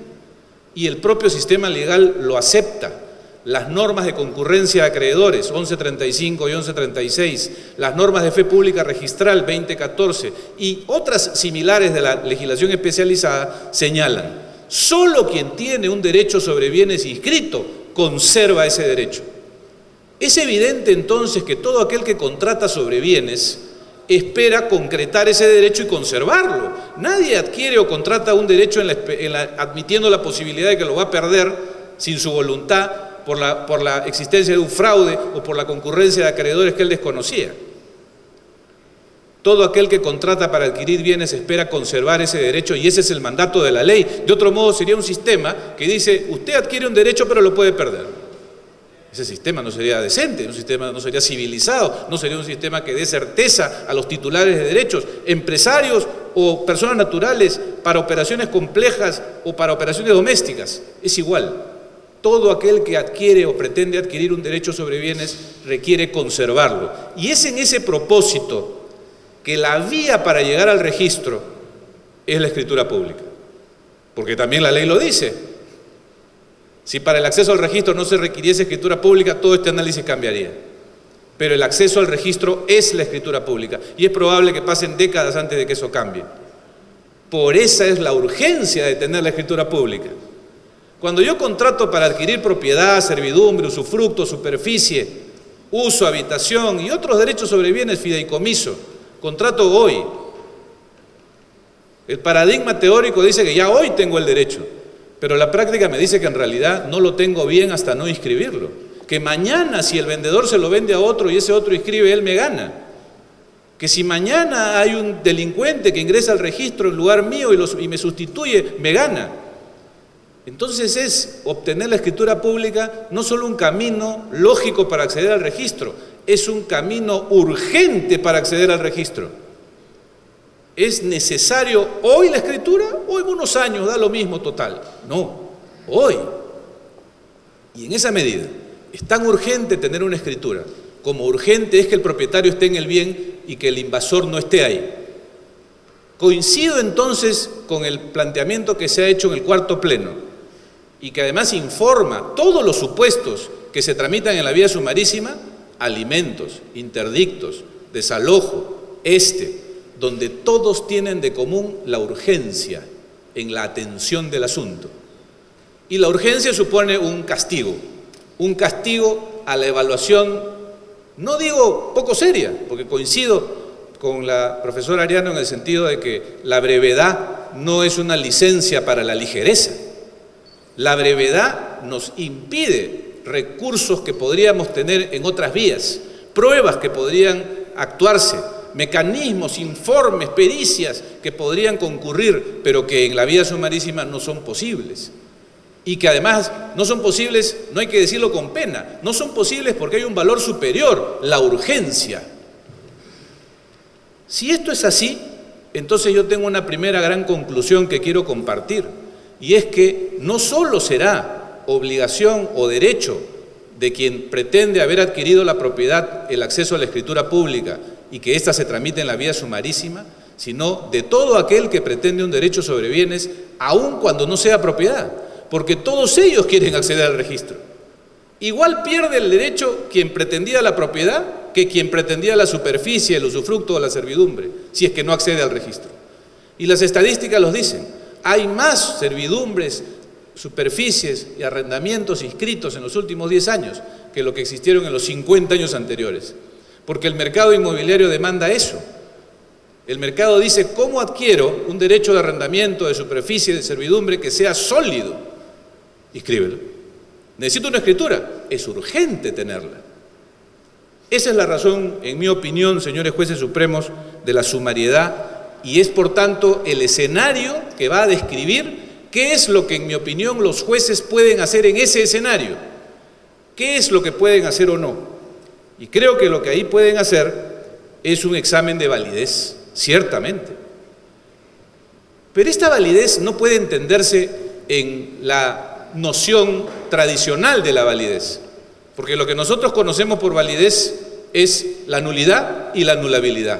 y el propio sistema legal lo acepta. Las normas de concurrencia de acreedores, 1135 y 1136, las normas de fe pública registral, 2014, y otras similares de la legislación especializada señalan: solo quien tiene un derecho sobre bienes inscrito conserva ese derecho. Es evidente entonces que todo aquel que contrata sobre bienes espera concretar ese derecho y conservarlo. Nadie adquiere o contrata un derecho admitiendo la posibilidad de que lo va a perder sin su voluntad por la existencia de un fraude o por la concurrencia de acreedores que él desconocía. Todo aquel que contrata para adquirir bienes espera conservar ese derecho y ese es el mandato de la ley. De otro modo sería un sistema que dice: usted adquiere un derecho pero lo puede perder. Ese sistema no sería decente, un sistema no sería civilizado, no sería un sistema que dé certeza a los titulares de derechos, empresarios o personas naturales, para operaciones complejas o para operaciones domésticas. Es igual. Todo aquel que adquiere o pretende adquirir un derecho sobre bienes requiere conservarlo. Y es en ese propósito que la vía para llegar al registro es la escritura pública. Porque también la ley lo dice. Si para el acceso al registro no se requiriese escritura pública, todo este análisis cambiaría. Pero el acceso al registro es la escritura pública y es probable que pasen décadas antes de que eso cambie. Por esa es la urgencia de tener la escritura pública. Cuando yo contrato para adquirir propiedad, servidumbre, usufructo, superficie, uso, habitación y otros derechos sobre bienes, fideicomiso, contrato hoy. El paradigma teórico dice que ya hoy tengo el derecho, pero la práctica me dice que en realidad no lo tengo bien hasta no inscribirlo. Que mañana, si el vendedor se lo vende a otro y ese otro inscribe, él me gana. Que si mañana hay un delincuente que ingresa al registro en lugar mío y me sustituye, me gana. Entonces es obtener la escritura pública no solo un camino lógico para acceder al registro, es un camino urgente para acceder al registro. ¿Es necesario hoy la escritura o en unos años da lo mismo total? No, hoy. Y en esa medida es tan urgente tener una escritura como urgente es que el propietario esté en el bien y que el invasor no esté ahí. Coincido entonces con el planteamiento que se ha hecho en el cuarto pleno y que además informa todos los supuestos que se tramitan en la vía sumarísima: alimentos, interdictos, desalojo, donde todos tienen de común la urgencia en la atención del asunto. Y la urgencia supone un castigo a la evaluación, no digo poco seria, porque coincido con la profesora Ariano en el sentido de que la brevedad no es una licencia para la ligereza. La brevedad nos impide recursos que podríamos tener en otras vías, pruebas que podrían actuarse, mecanismos, informes, pericias que podrían concurrir, pero que en la vía sumarísima no son posibles. Y que además no son posibles, no hay que decirlo con pena, no son posibles porque hay un valor superior, la urgencia. Si esto es así, entonces yo tengo una primera gran conclusión que quiero compartir, y es que no solo será obligación o derecho de quien pretende haber adquirido la propiedad el acceso a la escritura pública y que ésta se tramite en la vía sumarísima, sino de todo aquel que pretende un derecho sobre bienes, aun cuando no sea propiedad, porque todos ellos quieren acceder al registro. Igual pierde el derecho quien pretendía la propiedad que quien pretendía la superficie, el usufructo o la servidumbre, si es que no accede al registro. Y las estadísticas los dicen, hay más servidumbres, superficies y arrendamientos inscritos en los últimos 10 años que lo que existieron en los 50 años anteriores, porque el mercado inmobiliario demanda eso. El mercado dice, ¿cómo adquiero un derecho de arrendamiento, de superficie, de servidumbre que sea sólido? Inscríbelo. Necesito una escritura, es urgente tenerla. Esa es la razón, en mi opinión, señores jueces supremos, de la sumariedad, y es por tanto el escenario que va a describir qué es lo que, en mi opinión, los jueces pueden hacer en ese escenario. ¿Qué es lo que pueden hacer o no? Y creo que lo que ahí pueden hacer es un examen de validez, ciertamente. Pero esta validez no puede entenderse en la noción tradicional de la validez, porque lo que nosotros conocemos por validez es la nulidad y la anulabilidad.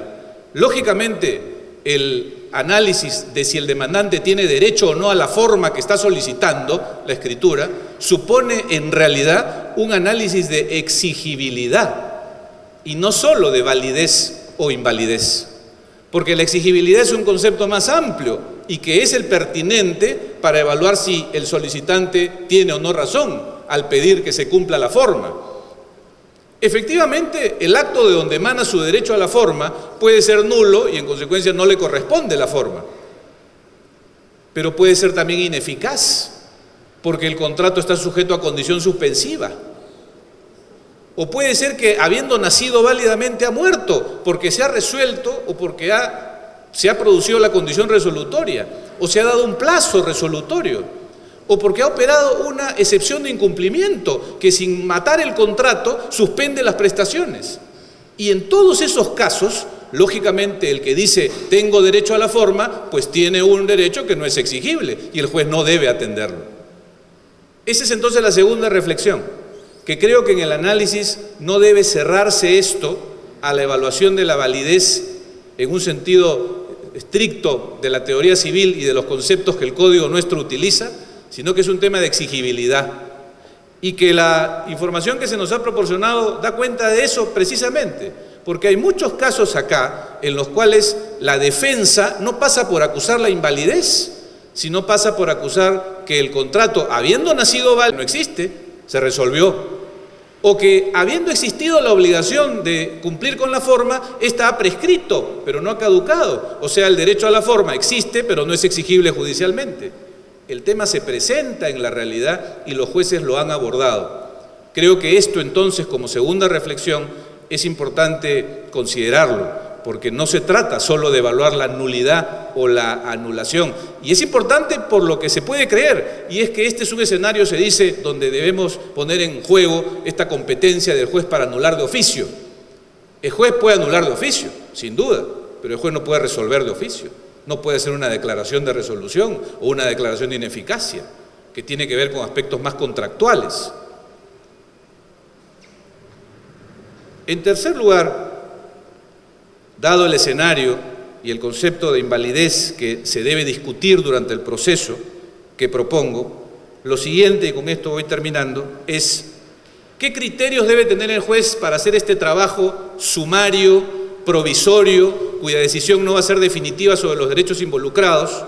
Lógicamente, el análisis de si el demandante tiene derecho o no a la forma que está solicitando, la escritura, supone en realidad un análisis de exigibilidad y no solo de validez o invalidez, porque la exigibilidad es un concepto más amplio y que es el pertinente para evaluar si el solicitante tiene o no razón al pedir que se cumpla la forma. Efectivamente, el acto de donde emana su derecho a la forma puede ser nulo y en consecuencia no le corresponde la forma, pero puede ser también ineficaz porque el contrato está sujeto a condición suspensiva, o puede ser que habiendo nacido válidamente ha muerto porque se ha resuelto o porque se ha producido la condición resolutoria o se ha dado un plazo resolutorio, o porque ha operado una excepción de incumplimiento que sin matar el contrato suspende las prestaciones. Y en todos esos casos, lógicamente el que dice tengo derecho a la forma, pues tiene un derecho que no es exigible y el juez no debe atenderlo. Esa es entonces la segunda reflexión, que creo que en el análisis no debe cerrarse esto a la evaluación de la validez en un sentido estricto de la teoría civil y de los conceptos que el Código nuestro utiliza, sino que es un tema de exigibilidad y que la información que se nos ha proporcionado da cuenta de eso precisamente, porque hay muchos casos acá en los cuales la defensa no pasa por acusar la invalidez, sino pasa por acusar que el contrato, habiendo nacido válido, no existe, se resolvió, o que habiendo existido la obligación de cumplir con la forma, esta ha prescrito, pero no ha caducado, o sea, el derecho a la forma existe, pero no es exigible judicialmente. El tema se presenta en la realidad y los jueces lo han abordado. Creo que esto entonces, como segunda reflexión, es importante considerarlo, porque no se trata solo de evaluar la nulidad o la anulación. Y es importante por lo que se puede creer, y es que este es un escenario, se dice, donde debemos poner en juego esta competencia del juez para anular de oficio. El juez puede anular de oficio, sin duda, pero el juez no puede resolver de oficio. No puede ser una declaración de resolución o una declaración de ineficacia, que tiene que ver con aspectos más contractuales. En tercer lugar, dado el escenario y el concepto de invalidez que se debe discutir durante el proceso que propongo, lo siguiente, y con esto voy terminando, es ¿qué criterios debe tener el juez para hacer este trabajo sumario, provisorio, cuya decisión no va a ser definitiva sobre los derechos involucrados,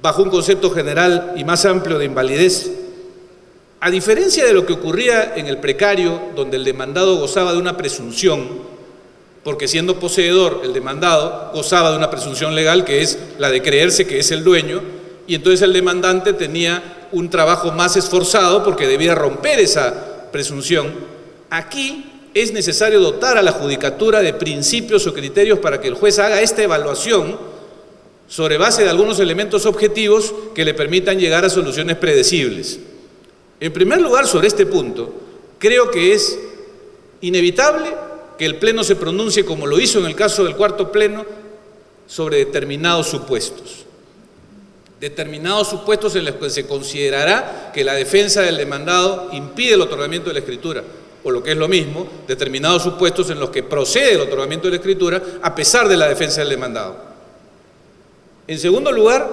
bajo un concepto general y más amplio de invalidez? A diferencia de lo que ocurría en el precario, donde el demandado gozaba de una presunción, porque siendo poseedor el demandado gozaba de una presunción legal que es la de creerse que es el dueño, y entonces el demandante tenía un trabajo más esforzado porque debía romper esa presunción. Aquí es necesario dotar a la judicatura de principios o criterios para que el juez haga esta evaluación sobre base de algunos elementos objetivos que le permitan llegar a soluciones predecibles. En primer lugar, sobre este punto, creo que es inevitable que el Pleno se pronuncie, como lo hizo en el caso del cuarto Pleno, sobre determinados supuestos. Determinados supuestos en los que se considerará que la defensa del demandado impide el otorgamiento de la escritura, o lo que es lo mismo, determinados supuestos en los que procede el otorgamiento de la escritura a pesar de la defensa del demandado. En segundo lugar,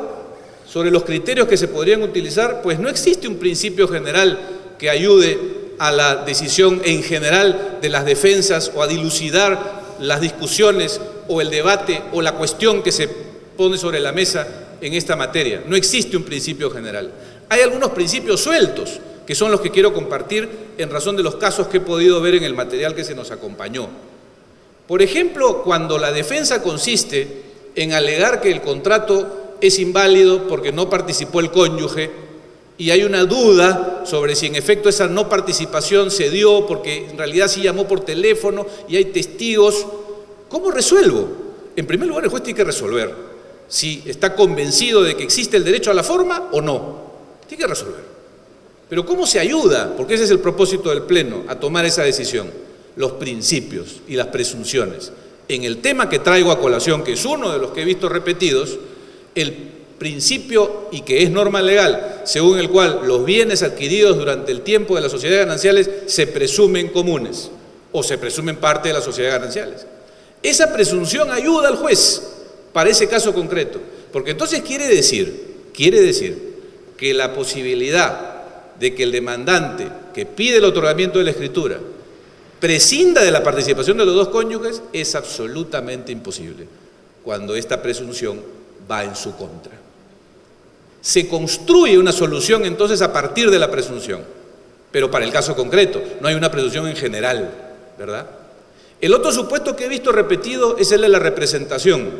sobre los criterios que se podrían utilizar, pues no existe un principio general que ayude a la decisión en general de las defensas o a dilucidar las discusiones o el debate o la cuestión que se pone sobre la mesa en esta materia. No existe un principio general. Hay algunos principios sueltos que son los que quiero compartir en razón de los casos que he podido ver en el material que se nos acompañó. Por ejemplo, cuando la defensa consiste en alegar que el contrato es inválido porque no participó el cónyuge y hay una duda sobre si en efecto esa no participación se dio porque en realidad sí llamó por teléfono y hay testigos, ¿cómo resuelvo? En primer lugar, el juez tiene que resolver si está convencido de que existe el derecho a la forma o no. Tiene que resolver. Pero ¿cómo se ayuda? Porque ese es el propósito del Pleno, a tomar esa decisión. Los principios y las presunciones. En el tema que traigo a colación, que es uno de los que he visto repetidos, el principio, y que es norma legal, según el cual los bienes adquiridos durante el tiempo de las sociedades gananciales se presumen comunes o se presumen parte de las sociedades gananciales. Esa presunción ayuda al juez para ese caso concreto, porque entonces quiere decir que la posibilidad de que el demandante que pide el otorgamiento de la escritura prescinda de la participación de los dos cónyuges es absolutamente imposible cuando esta presunción va en su contra. Se construye una solución entonces a partir de la presunción, pero para el caso concreto, no hay una presunción en general, ¿verdad? El otro supuesto que he visto repetido es el de la representación,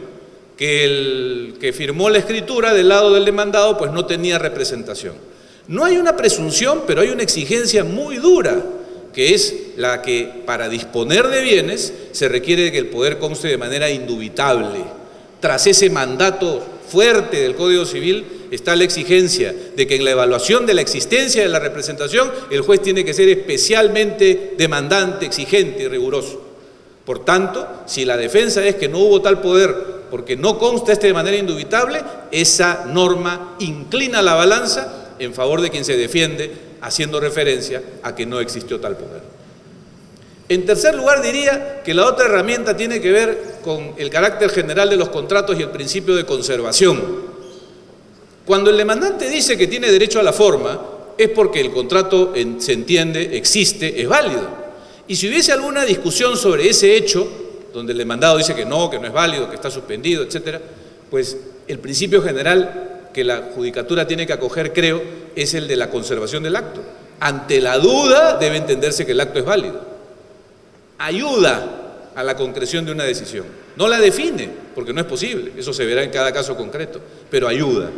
que el que firmó la escritura del lado del demandado pues no tenía representación. No hay una presunción, pero hay una exigencia muy dura, que es la que para disponer de bienes se requiere que el poder conste de manera indubitable. Tras ese mandato fuerte del Código Civil está la exigencia de que en la evaluación de la existencia de la representación el juez tiene que ser especialmente demandante, exigente y riguroso. Por tanto, si la defensa es que no hubo tal poder porque no consta de manera indubitable, esa norma inclina la balanza en favor de quien se defiende, haciendo referencia a que no existió tal poder. En tercer lugar, diría que la otra herramienta tiene que ver con el carácter general de los contratos y el principio de conservación. Cuando el demandante dice que tiene derecho a la forma, es porque el contrato, se entiende, existe, es válido. Y si hubiese alguna discusión sobre ese hecho, donde el demandado dice que no es válido, que está suspendido, etc., pues el principio general que la judicatura tiene que acoger, creo, es el de la conservación del acto. Ante la duda debe entenderse que el acto es válido. Ayuda a la concreción de una decisión. No la define, porque no es posible, eso se verá en cada caso concreto, pero ayuda.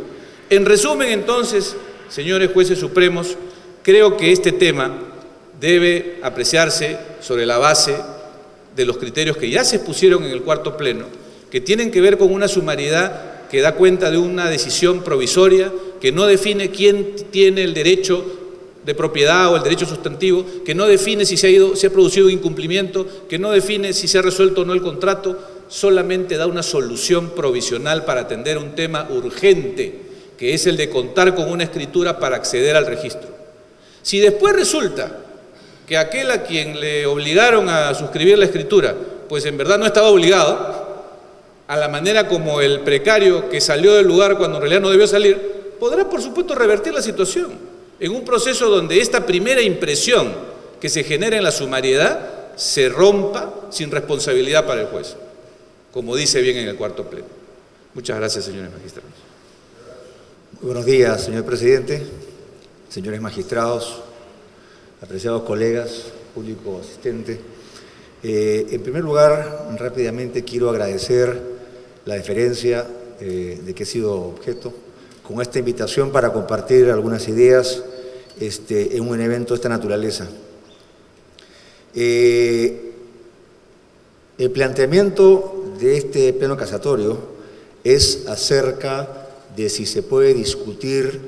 En resumen, entonces, señores jueces supremos, creo que este tema debe apreciarse sobre la base de los criterios que ya se expusieron en el cuarto pleno, que tienen que ver con una sumariedad que da cuenta de una decisión provisoria, que no define quién tiene el derecho de propiedad o el derecho sustantivo, que no define si se ha producido incumplimiento, que no define si se ha resuelto o no el contrato, solamente da una solución provisional para atender un tema urgente, que es el de contar con una escritura para acceder al registro. Si después resulta que aquel a quien le obligaron a suscribir la escritura, pues en verdad no estaba obligado, a la manera como el precario que salió del lugar cuando en realidad no debió salir, podrá por supuesto revertir la situación en un proceso donde esta primera impresión que se genera en la sumariedad se rompa sin responsabilidad para el juez, como dice bien en el cuarto pleno. Muchas gracias, señores magistrados. Muy buenos días, señor presidente, señores magistrados, apreciados colegas, público asistente. En primer lugar, rápidamente quiero agradecer la deferencia de que he sido objeto con esta invitación para compartir algunas ideas en un evento de esta naturaleza. El planteamiento de este pleno casatorio es acerca de si se puede discutir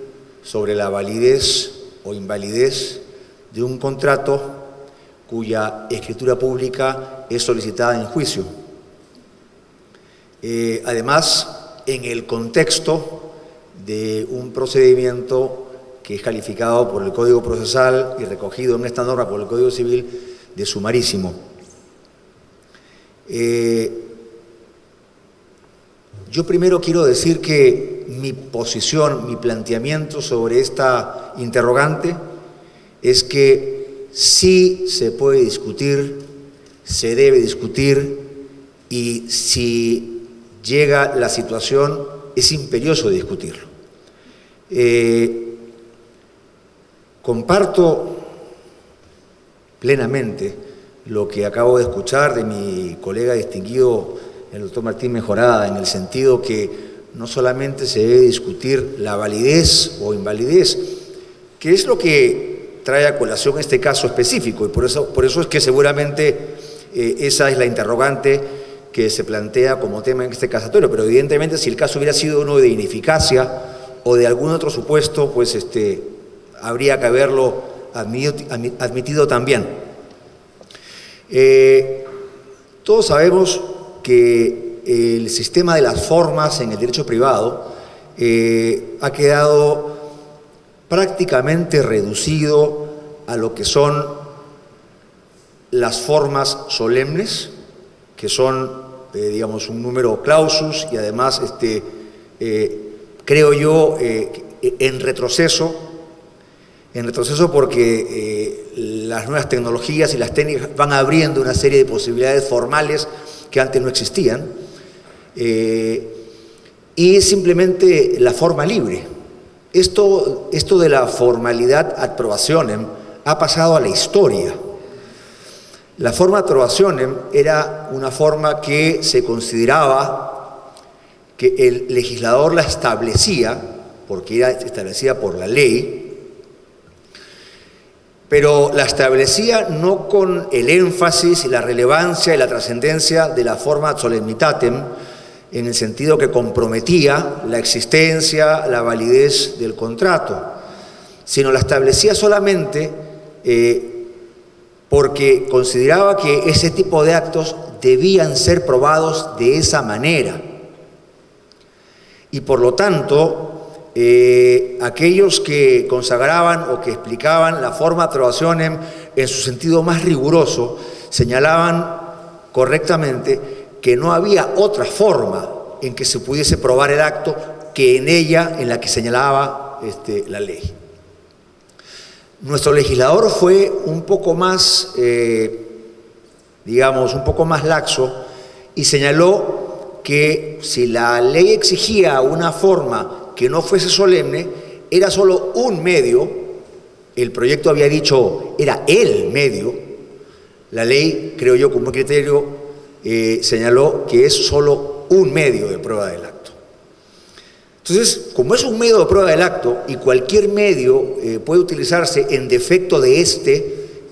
sobre la validez o invalidez de un contrato cuya escritura pública es solicitada en juicio. Además, en el contexto de un procedimiento que es calificado por el Código Procesal y recogido en esta norma por el Código Civil de sumarísimo. Yo primero quiero decir que mi posición, mi planteamiento sobre esta interrogante es que sí se puede discutir, se debe discutir, y si llega la situación es imperioso discutirlo. Comparto plenamente lo que acabo de escuchar de mi colega distinguido, el doctor Martín Mejorada, en el sentido que no solamente se debe discutir la validez o invalidez, que es lo que trae a colación este caso específico, y por eso es que seguramente esa es la interrogante que se plantea como tema en este casatorio, pero evidentemente si el caso hubiera sido uno de ineficacia o de algún otro supuesto, pues habría que haberlo admitido también. Todos sabemos que el sistema de las formas en el derecho privado ha quedado prácticamente reducido a lo que son las formas solemnes, que son, digamos, un número clausus y además, creo yo, en retroceso porque las nuevas tecnologías y las técnicas van abriendo una serie de posibilidades formales que antes no existían, y simplemente la forma libre. Esto de la formalidad ad probationem ha pasado a la historia. La forma ad probationem era una forma que se consideraba que el legislador la establecía, porque era establecida por la ley, pero la establecía no con el énfasis y la relevancia y la trascendencia de la forma ad solemnitatem, en el sentido que comprometía la existencia, la validez del contrato, sino la establecía solamente porque consideraba que ese tipo de actos debían ser probados de esa manera. Y por lo tanto, aquellos que consagraban o que explicaban la forma ad probationem en su sentido más riguroso, señalaban correctamente que no había otra forma en que se pudiese probar el acto que en ella, en la que señalaba la ley. Nuestro legislador fue un poco más, digamos, un poco más laxo y señaló que si la ley exigía una forma que no fuese solemne, era solo un medio. El proyecto había dicho era el medio. La ley, creo yo, como criterio, señaló que es solo un medio de prueba del acto. Entonces, como es un medio de prueba del acto y cualquier medio puede utilizarse en defecto de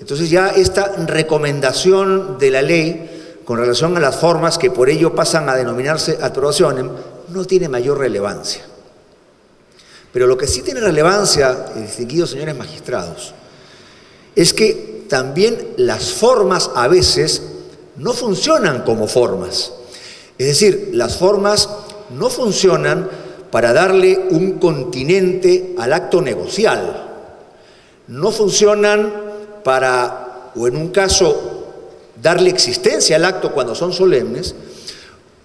entonces ya esta recomendación de la ley con relación a las formas que por ello pasan a denominarse ad probationem no tiene mayor relevancia. Pero lo que sí tiene relevancia, distinguidos señores magistrados, es que también las formas a veces no funcionan como formas. Es decir, las formas no funcionan para darle un continente al acto negocial. No funcionan para, o en un caso, darle existencia al acto cuando son solemnes,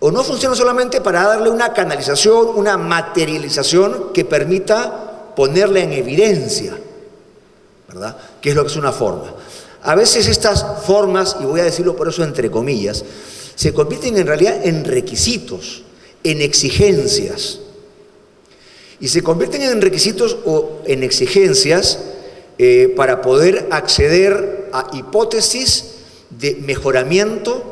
o no funciona solamente para darle una canalización, una materialización que permita ponerla en evidencia, ¿verdad? Que es lo que es una forma. A veces estas formas, y voy a decirlo por eso entre comillas, se convierten en realidad en requisitos, en exigencias. Y se convierten en requisitos o en exigencias para poder acceder a hipótesis de mejoramiento,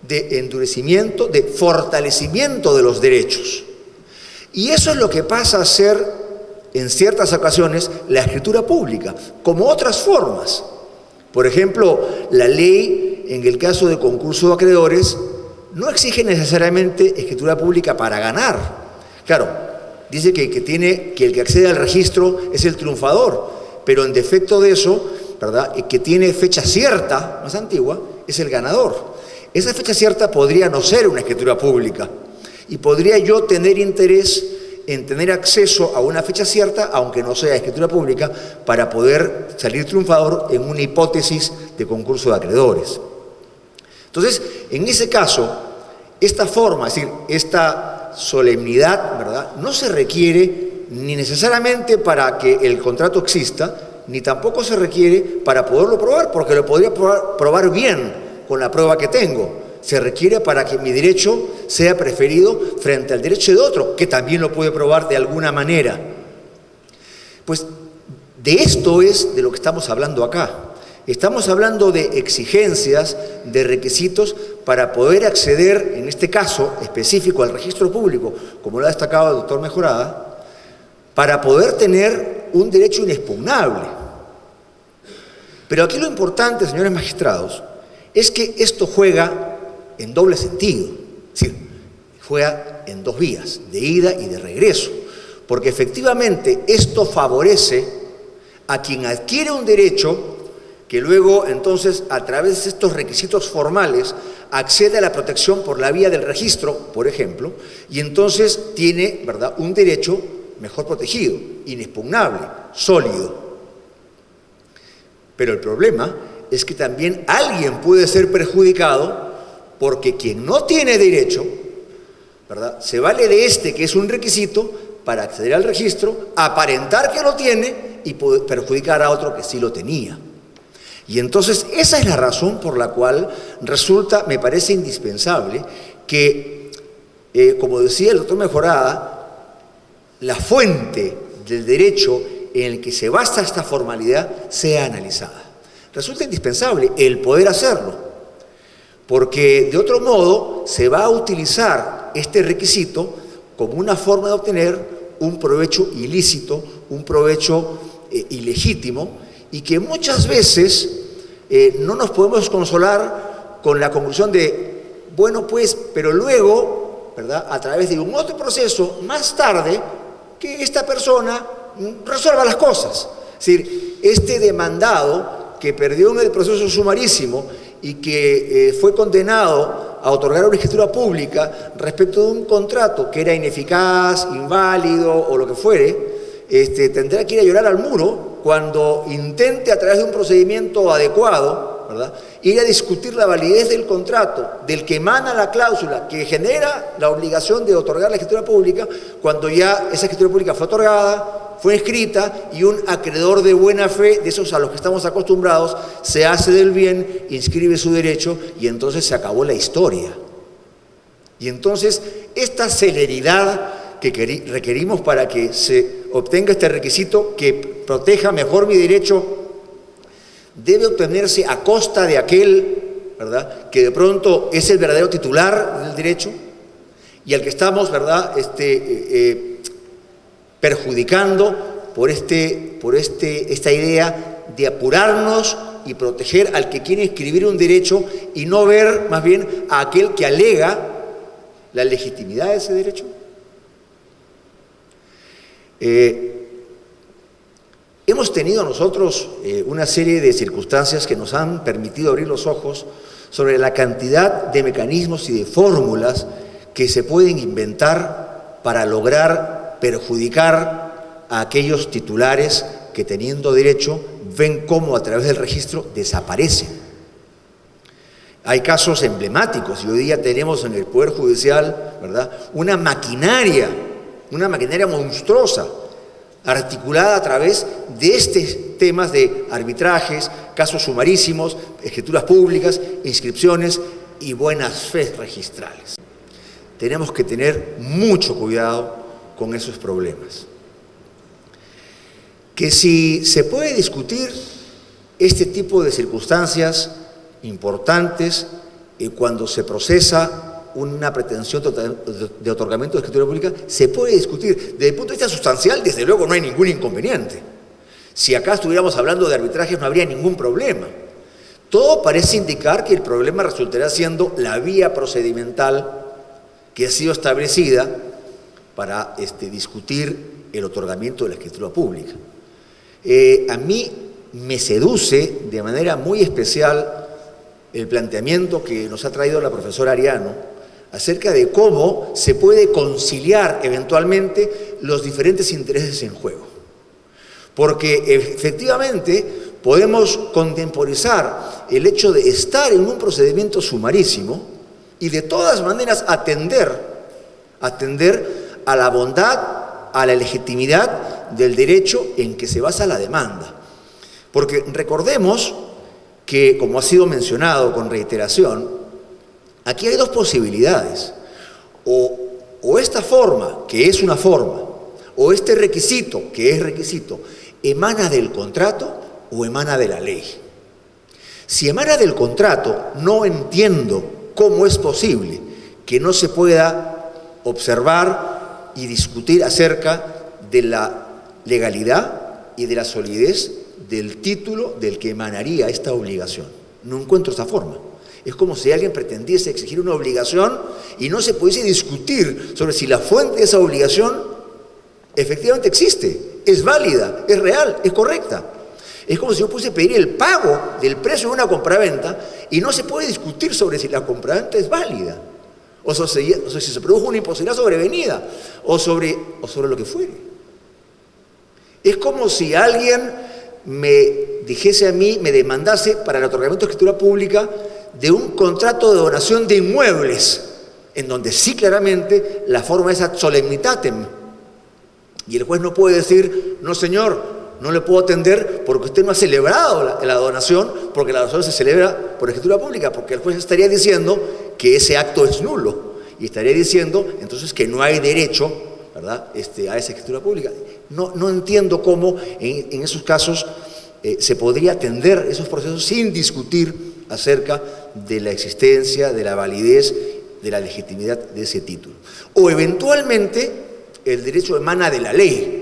de endurecimiento, de fortalecimiento de los derechos. Y eso es lo que pasa a ser, en ciertas ocasiones, la escritura pública, como otras formas. Por ejemplo, la ley, en el caso de concurso de acreedores, no exige necesariamente escritura pública para ganar. Claro, dice que el que accede al registro es el triunfador, pero en defecto de eso, ¿verdad?, que tiene fecha cierta, más antigua, es el ganador. Esa fecha cierta podría no ser una escritura pública y podría yo tener interés en tener acceso a una fecha cierta, aunque no sea escritura pública, para poder salir triunfador en una hipótesis de concurso de acreedores. Entonces, en ese caso, esta forma, es decir, esta solemnidad, ¿verdad?, no se requiere ni necesariamente para que el contrato exista, ni tampoco se requiere para poderlo probar, porque lo podría probar bien con la prueba que tengo. Se requiere para que mi derecho sea preferido frente al derecho de otro, que también lo puede probar de alguna manera. Pues de esto es de lo que estamos hablando acá. Estamos hablando de exigencias, de requisitos para poder acceder, en este caso específico, al registro público, como lo ha destacado el doctor Mejorada, para poder tener un derecho inexpugnable. Pero aquí lo importante, señores magistrados, es que esto juega en doble sentido, es decir, juega en dos vías, de ida y de regreso, porque efectivamente esto favorece a quien adquiere un derecho que luego entonces a través de estos requisitos formales accede a la protección por la vía del registro, por ejemplo, y entonces tiene, ¿verdad?, un derecho mejor protegido, inexpugnable, sólido. Pero el problema es que también alguien puede ser perjudicado porque quien no tiene derecho, ¿verdad?, se vale de este, que es un requisito, para acceder al registro, aparentar que lo tiene y perjudicar a otro que sí lo tenía. Y entonces esa es la razón por la cual resulta, me parece indispensable, que, como decía el doctor Mejorada, la fuente del derecho en el que se basa esta formalidad sea analizada. Resulta indispensable el poder hacerlo, porque de otro modo se va a utilizar este requisito como una forma de obtener un provecho ilícito, un provecho ilegítimo, y que muchas veces no nos podemos consolar con la conclusión de, bueno pues, pero luego, ¿verdad?, a través de un otro proceso, más tarde, que esta persona resuelva las cosas. Es decir, este demandado que perdió en el proceso sumarísimo y que fue condenado a otorgar una escritura pública respecto de un contrato que era ineficaz, inválido o lo que fuere, tendrá que ir a llorar al muro cuando intente a través de un procedimiento adecuado, ¿verdad?, ir a discutir la validez del contrato, del que emana la cláusula que genera la obligación de otorgar la escritura pública, cuando ya esa escritura pública fue otorgada, fue escrita y un acreedor de buena fe, de esos a los que estamos acostumbrados, se hace del bien, inscribe su derecho y entonces se acabó la historia. Y entonces esta celeridad que requerimos para que se obtenga este requisito que proteja mejor mi derecho debe obtenerse a costa de aquel, ¿verdad?, que de pronto es el verdadero titular del derecho y al que estamos, ¿verdad?, perjudicando por esta idea de apurarnos y proteger al que quiere inscribir un derecho y no ver más bien a aquel que alega la legitimidad de ese derecho. Hemos tenido nosotros una serie de circunstancias que nos han permitido abrir los ojos sobre la cantidad de mecanismos y de fórmulas que se pueden inventar para lograr perjudicar a aquellos titulares que, teniendo derecho, ven cómo a través del registro desaparecen. Hay casos emblemáticos y hoy día tenemos en el Poder Judicial, ¿verdad?, una maquinaria monstruosa articulada a través de estos temas de arbitrajes, casos sumarísimos, escrituras públicas, inscripciones y buenas fe registrales. Tenemos que tener mucho cuidado con esos problemas. Que si se puede discutir este tipo de circunstancias importantes cuando se procesa una pretensión de otorgamiento de escritura pública, se puede discutir. Desde el punto de vista sustancial, desde luego no hay ningún inconveniente. Si acá estuviéramos hablando de arbitrajes no habría ningún problema. Todo parece indicar que el problema resultará siendo la vía procedimental que ha sido establecida para discutir el otorgamiento de la escritura pública. A mí me seduce de manera muy especial el planteamiento que nos ha traído la profesora Ariano acerca de cómo se puede conciliar eventualmente los diferentes intereses en juego. Porque efectivamente podemos contemporizar el hecho de estar en un procedimiento sumarísimo y de todas maneras atender a la bondad, a la legitimidad del derecho en que se basa la demanda. Porque recordemos que, como ha sido mencionado con reiteración, aquí hay dos posibilidades. O esta forma, que es una forma, o este requisito, que es requisito, emana del contrato o emana de la ley. Si emana del contrato, no entiendo cómo es posible que no se pueda observar y discutir acerca de la legalidad y de la solidez del título del que emanaría esta obligación. No encuentro esa forma. Es como si alguien pretendiese exigir una obligación y no se pudiese discutir sobre si la fuente de esa obligación efectivamente existe, es válida, es real, es correcta. Es como si yo pudiese pedir el pago del precio de una compraventa y no se puede discutir sobre si la compraventa es válida, o si se produjo una imposibilidad sobrevenida, o sobre lo que fuere. Es como si alguien me dijese a mí, me demandase para el otorgamiento de escritura pública de un contrato de donación de inmuebles, en donde sí claramente la forma es ad solemnitatem. Y el juez no puede decir, no señor, no le puedo atender porque usted no ha celebrado la donación, porque la donación se celebra por escritura pública, porque el juez estaría diciendo que ese acto es nulo y estaría diciendo entonces que no hay derecho, ¿verdad?, a esa escritura pública. No entiendo cómo en esos casos se podría atender esos procesos sin discutir acerca de la existencia, de la validez, de la legitimidad de ese título. O eventualmente el derecho emana de la ley.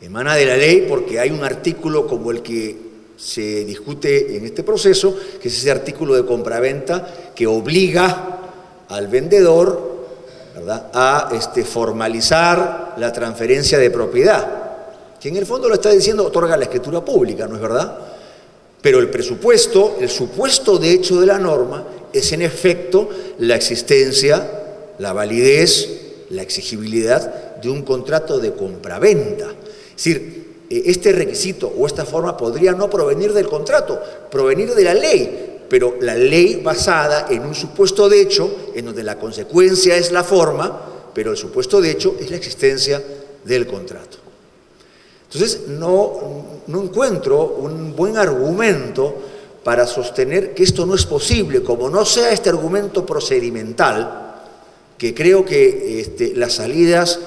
Emana de la ley porque hay un artículo como el que se discute en este proceso, que es ese artículo de compraventa que obliga al vendedor, ¿verdad?, a formalizar la transferencia de propiedad, que en el fondo lo está diciendo otorga la escritura pública, ¿no es verdad? Pero el presupuesto, el supuesto de hecho de la norma es en efecto la existencia, la validez, la exigibilidad de un contrato de compraventa. Es decir, este requisito o esta forma podría no provenir del contrato, provenir de la ley, pero la ley basada en un supuesto de hecho, en donde la consecuencia es la forma, pero el supuesto de hecho es la existencia del contrato. Entonces, no encuentro un buen argumento para sostener que esto no es posible, como no sea este argumento procedimental, que creo que las salidas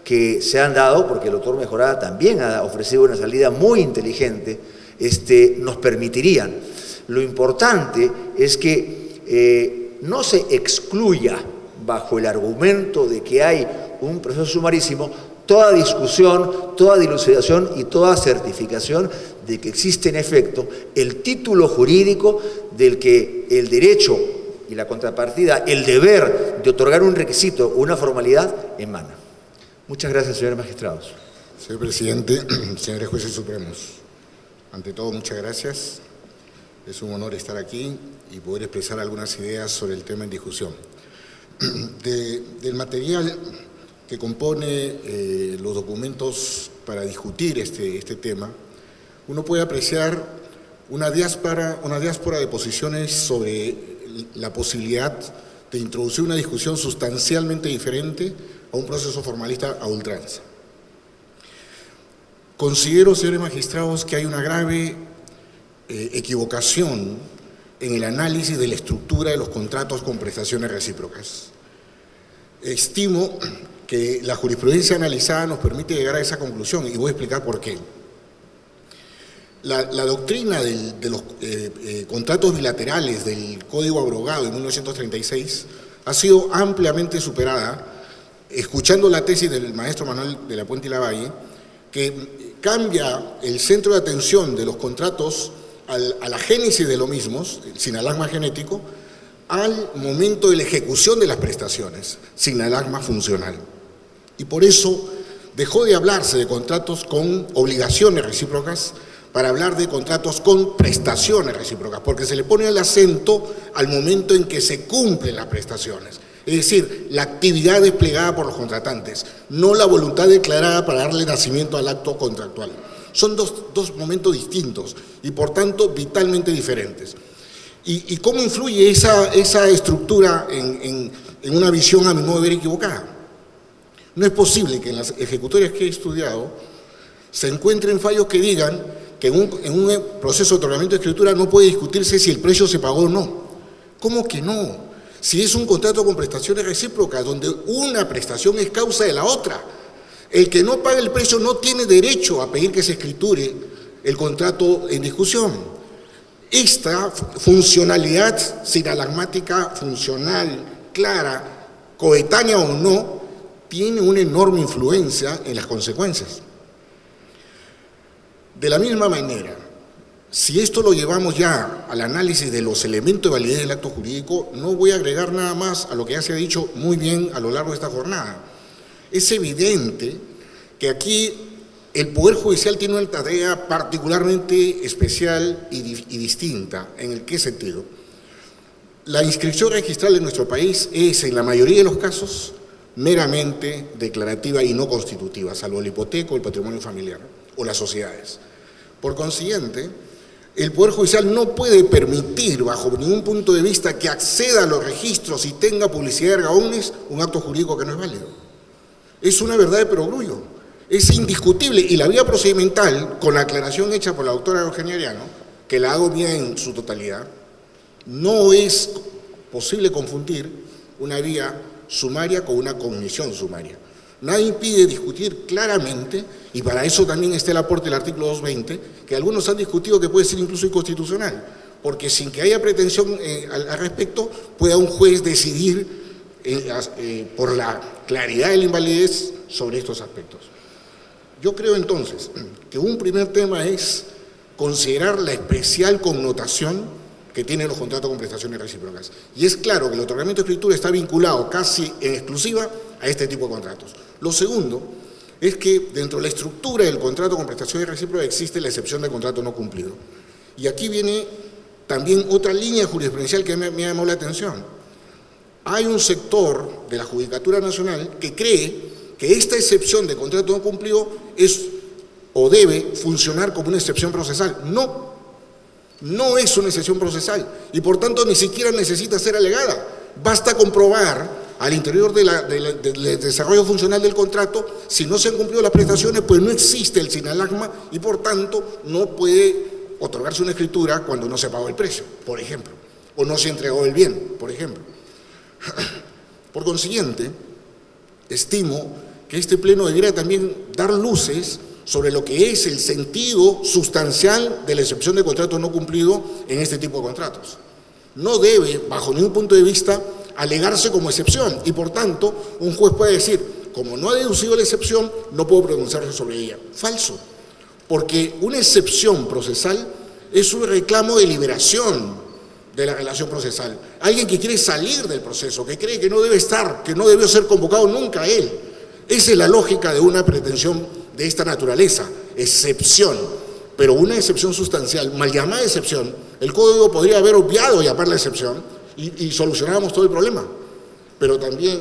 que se han dado, porque el doctor Mejorada también ha ofrecido una salida muy inteligente, nos permitirían. Lo importante es que no se excluya bajo el argumento de que hay un proceso sumarísimo toda discusión, toda dilucidación y toda certificación de que existe en efecto el título jurídico del que el derecho y la contrapartida, el deber de otorgar un requisito o una formalidad emana. Muchas gracias, señores magistrados. Señor presidente, señores jueces supremos, ante todo muchas gracias. Es un honor estar aquí y poder expresar algunas ideas sobre el tema en discusión. Del material que compone los documentos para discutir este tema, uno puede apreciar una diáspora de posiciones sobre la posibilidad de introducir una discusión sustancialmente diferente a un proceso formalista a ultranza. Considero, señores magistrados, que hay una grave equivocación en el análisis de la estructura de los contratos con prestaciones recíprocas. Estimo que la jurisprudencia analizada nos permite llegar a esa conclusión y voy a explicar por qué. La doctrina de los contratos bilaterales del Código Abrogado de 1936 ha sido ampliamente superada, escuchando la tesis del maestro Manuel de la Puente y Lavalle, que cambia el centro de atención de los contratos a la génesis de lo mismo, el sinalagma genético, al momento de la ejecución de las prestaciones, sinalagma funcional. Y por eso dejó de hablarse de contratos con obligaciones recíprocas para hablar de contratos con prestaciones recíprocas, porque se le pone el acento al momento en que se cumplen las prestaciones. Es decir, la actividad desplegada por los contratantes, no la voluntad declarada para darle nacimiento al acto contractual. Son dos momentos distintos y, por tanto, vitalmente diferentes. ¿Y cómo influye esa estructura en una visión, a mi modo de ver, equivocada? No es posible que en las ejecutorias que he estudiado se encuentren fallos que digan que en un proceso de otorgamiento de escritura no puede discutirse si el precio se pagó o no. ¿Cómo que no? Si es un contrato con prestaciones recíprocas, donde una prestación es causa de la otra. El que no paga el precio no tiene derecho a pedir que se escriture el contrato en discusión. Esta funcionalidad sinalagmática, funcional, clara, coetánea o no, tiene una enorme influencia en las consecuencias. De la misma manera, si esto lo llevamos ya al análisis de los elementos de validez del acto jurídico, no voy a agregar nada más a lo que ya se ha dicho muy bien a lo largo de esta jornada. Es evidente que aquí el Poder Judicial tiene una tarea particularmente especial y distinta. ¿En qué sentido? La inscripción registral en nuestro país es, en la mayoría de los casos, meramente declarativa y no constitutiva, salvo el hipoteco, el patrimonio familiar o las sociedades. Por consiguiente, el Poder Judicial no puede permitir, bajo ningún punto de vista, que acceda a los registros y tenga publicidad erga omnes un acto jurídico que no es válido. Es una verdad de perogrullo, es indiscutible, y la vía procedimental, con la aclaración hecha por la doctora Eugenia Ariano, que la hago bien en su totalidad, no es posible confundir una vía sumaria con una cognición sumaria. Nada impide discutir claramente, y para eso también está el aporte del artículo 220, que algunos han discutido que puede ser incluso inconstitucional, porque sin que haya pretensión al respecto, pueda un juez decidir por la claridad de la invalidez sobre estos aspectos. Yo creo entonces que un primer tema es considerar la especial connotación que tienen los contratos con prestaciones recíprocas. Y es claro que el otorgamiento de escritura está vinculado casi en exclusiva a este tipo de contratos. Lo segundo es que dentro de la estructura del contrato con prestaciones recíprocas existe la excepción del contrato no cumplido. Y aquí viene también otra línea jurisprudencial que me ha llamado la atención. Hay un sector de la Judicatura Nacional que cree que esta excepción de contrato no cumplido es o debe funcionar como una excepción procesal. No es una excepción procesal y por tanto ni siquiera necesita ser alegada. Basta comprobar al interior del desarrollo funcional del contrato, si no se han cumplido las prestaciones, pues no existe el sinalagma y por tanto no puede otorgarse una escritura cuando no se pagó el precio, por ejemplo, o no se entregó el bien, por ejemplo. Por consiguiente, estimo que este pleno debiera también dar luces sobre lo que es el sentido sustancial de la excepción de contrato no cumplido en este tipo de contratos. No debe, bajo ningún punto de vista, alegarse como excepción y, por tanto, un juez puede decir, como no ha deducido la excepción, no puedo pronunciarse sobre ella. Falso, porque una excepción procesal es un reclamo de liberación de la relación procesal. Alguien que quiere salir del proceso, que cree que no debe estar, que no debió ser convocado nunca a él. Esa es la lógica de una pretensión de esta naturaleza, excepción, pero una excepción sustancial, mal llamada excepción. El Código podría haber obviado llamarla excepción y solucionábamos todo el problema, pero también,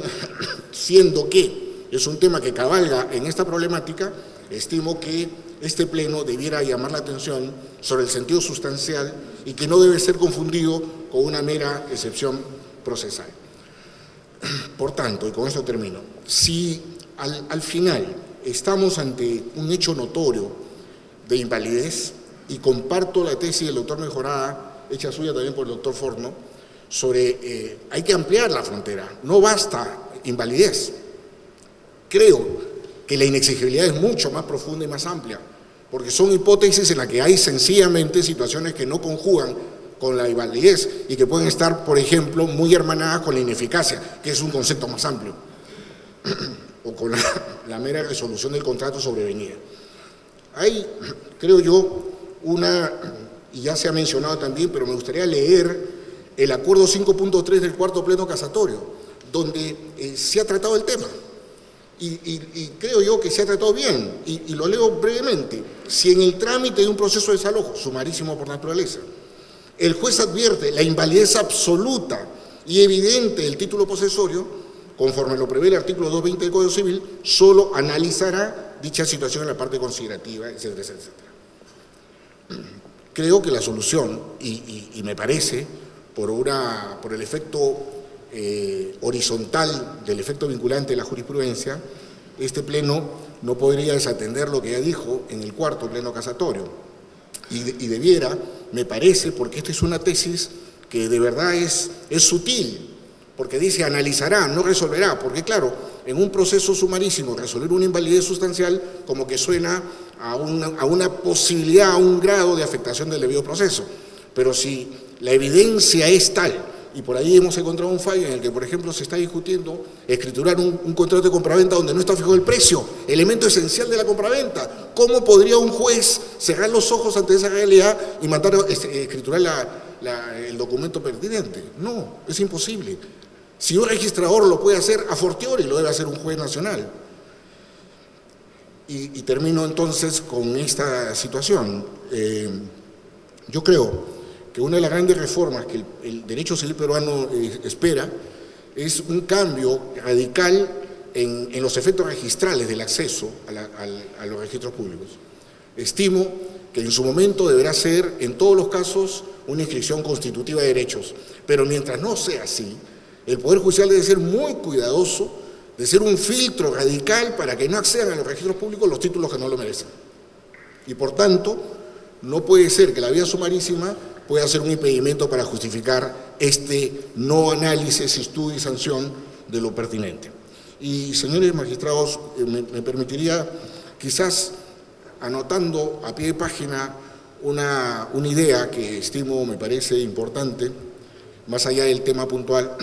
siendo que es un tema que cabalga en esta problemática, estimo que este pleno debiera llamar la atención sobre el sentido sustancial y que no debe ser confundido con una mera excepción procesal. Por tanto, y con esto termino, si al final estamos ante un hecho notorio de invalidez, y comparto la tesis del doctor Mejorada, hecha suya también por el doctor Forno, sobre hay que ampliar la frontera, no basta invalidez. Creo que la inexigibilidad es mucho más profunda y más amplia, porque son hipótesis en las que hay sencillamente situaciones que no conjugan con la invalidez y que pueden estar, por ejemplo, muy hermanadas con la ineficacia, que es un concepto más amplio, o con la mera resolución del contrato sobrevenida. Hay, creo yo, una y ya se ha mencionado también, pero me gustaría leer el acuerdo 5.3 del cuarto pleno casatorio, donde se ha tratado el tema. Y creo yo que se ha tratado bien, y lo leo brevemente. Si en el trámite de un proceso de desalojo, sumarísimo por naturaleza, el juez advierte la invalidez absoluta y evidente del título posesorio, conforme lo prevé el artículo 220 del Código Civil, solo analizará dicha situación en la parte considerativa, etcétera, etcétera. Creo que la solución, y me parece, por el efecto horizontal del efecto vinculante de la jurisprudencia, este pleno no podría desatender lo que ya dijo en el cuarto pleno casatorio. Y debiera, me parece, porque esta es una tesis que de verdad es sutil, porque dice analizará, no resolverá, porque claro, en un proceso sumarísimo resolver una invalidez sustancial como que suena a una posibilidad, a un grado de afectación del debido proceso. Pero si la evidencia es tal, y por ahí hemos encontrado un fallo en el que, por ejemplo, se está discutiendo escriturar un contrato de compraventa donde no está fijo el precio, elemento esencial de la compraventa. ¿Cómo podría un juez cerrar los ojos ante esa realidad y mandar escriturar el documento pertinente? No, es imposible. Si un registrador lo puede hacer, a fortiori lo debe hacer un juez nacional. Y termino entonces con esta situación. Yo creo que una de las grandes reformas que el derecho civil peruano espera es un cambio radical en los efectos registrales del acceso a los registros públicos. Estimo que en su momento deberá ser, en todos los casos, una inscripción constitutiva de derechos, pero mientras no sea así, el Poder Judicial debe ser muy cuidadoso de ser un filtro radical para que no accedan a los registros públicos los títulos que no lo merecen. Y por tanto, no puede ser que la vía sumarísima pueda ser un impedimento para justificar este no análisis, estudio y sanción de lo pertinente. Y, señores magistrados, me permitiría, quizás anotando a pie de página una idea que estimo, me parece importante, más allá del tema puntual.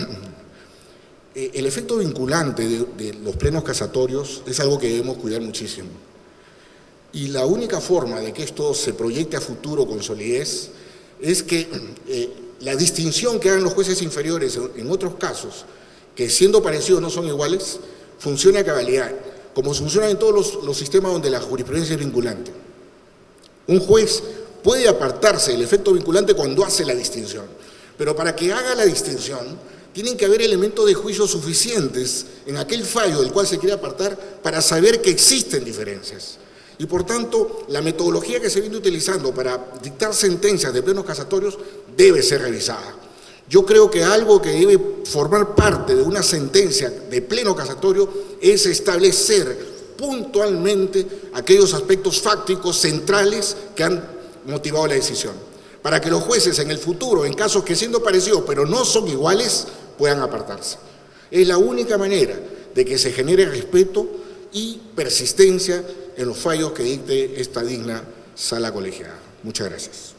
El efecto vinculante de los plenos casatorios es algo que debemos cuidar muchísimo. Y la única forma de que esto se proyecte a futuro con solidez es que la distinción que hagan los jueces inferiores en otros casos, que siendo parecidos no son iguales, funcione a cabalidad, como funciona en todos los sistemas donde la jurisprudencia es vinculante. Un juez puede apartarse del efecto vinculante cuando hace la distinción, pero para que haga la distinción tienen que haber elementos de juicio suficientes en aquel fallo del cual se quiere apartar para saber que existen diferencias. Y por tanto, la metodología que se viene utilizando para dictar sentencias de plenos casatorios debe ser revisada. Yo creo que algo que debe formar parte de una sentencia de pleno casatorio es establecer puntualmente aquellos aspectos fácticos centrales que han motivado la decisión, para que los jueces en el futuro, en casos que siendo parecidos pero no son iguales, puedan apartarse. Es la única manera de que se genere respeto y persistencia en los fallos que dicte esta digna sala colegiada. Muchas gracias.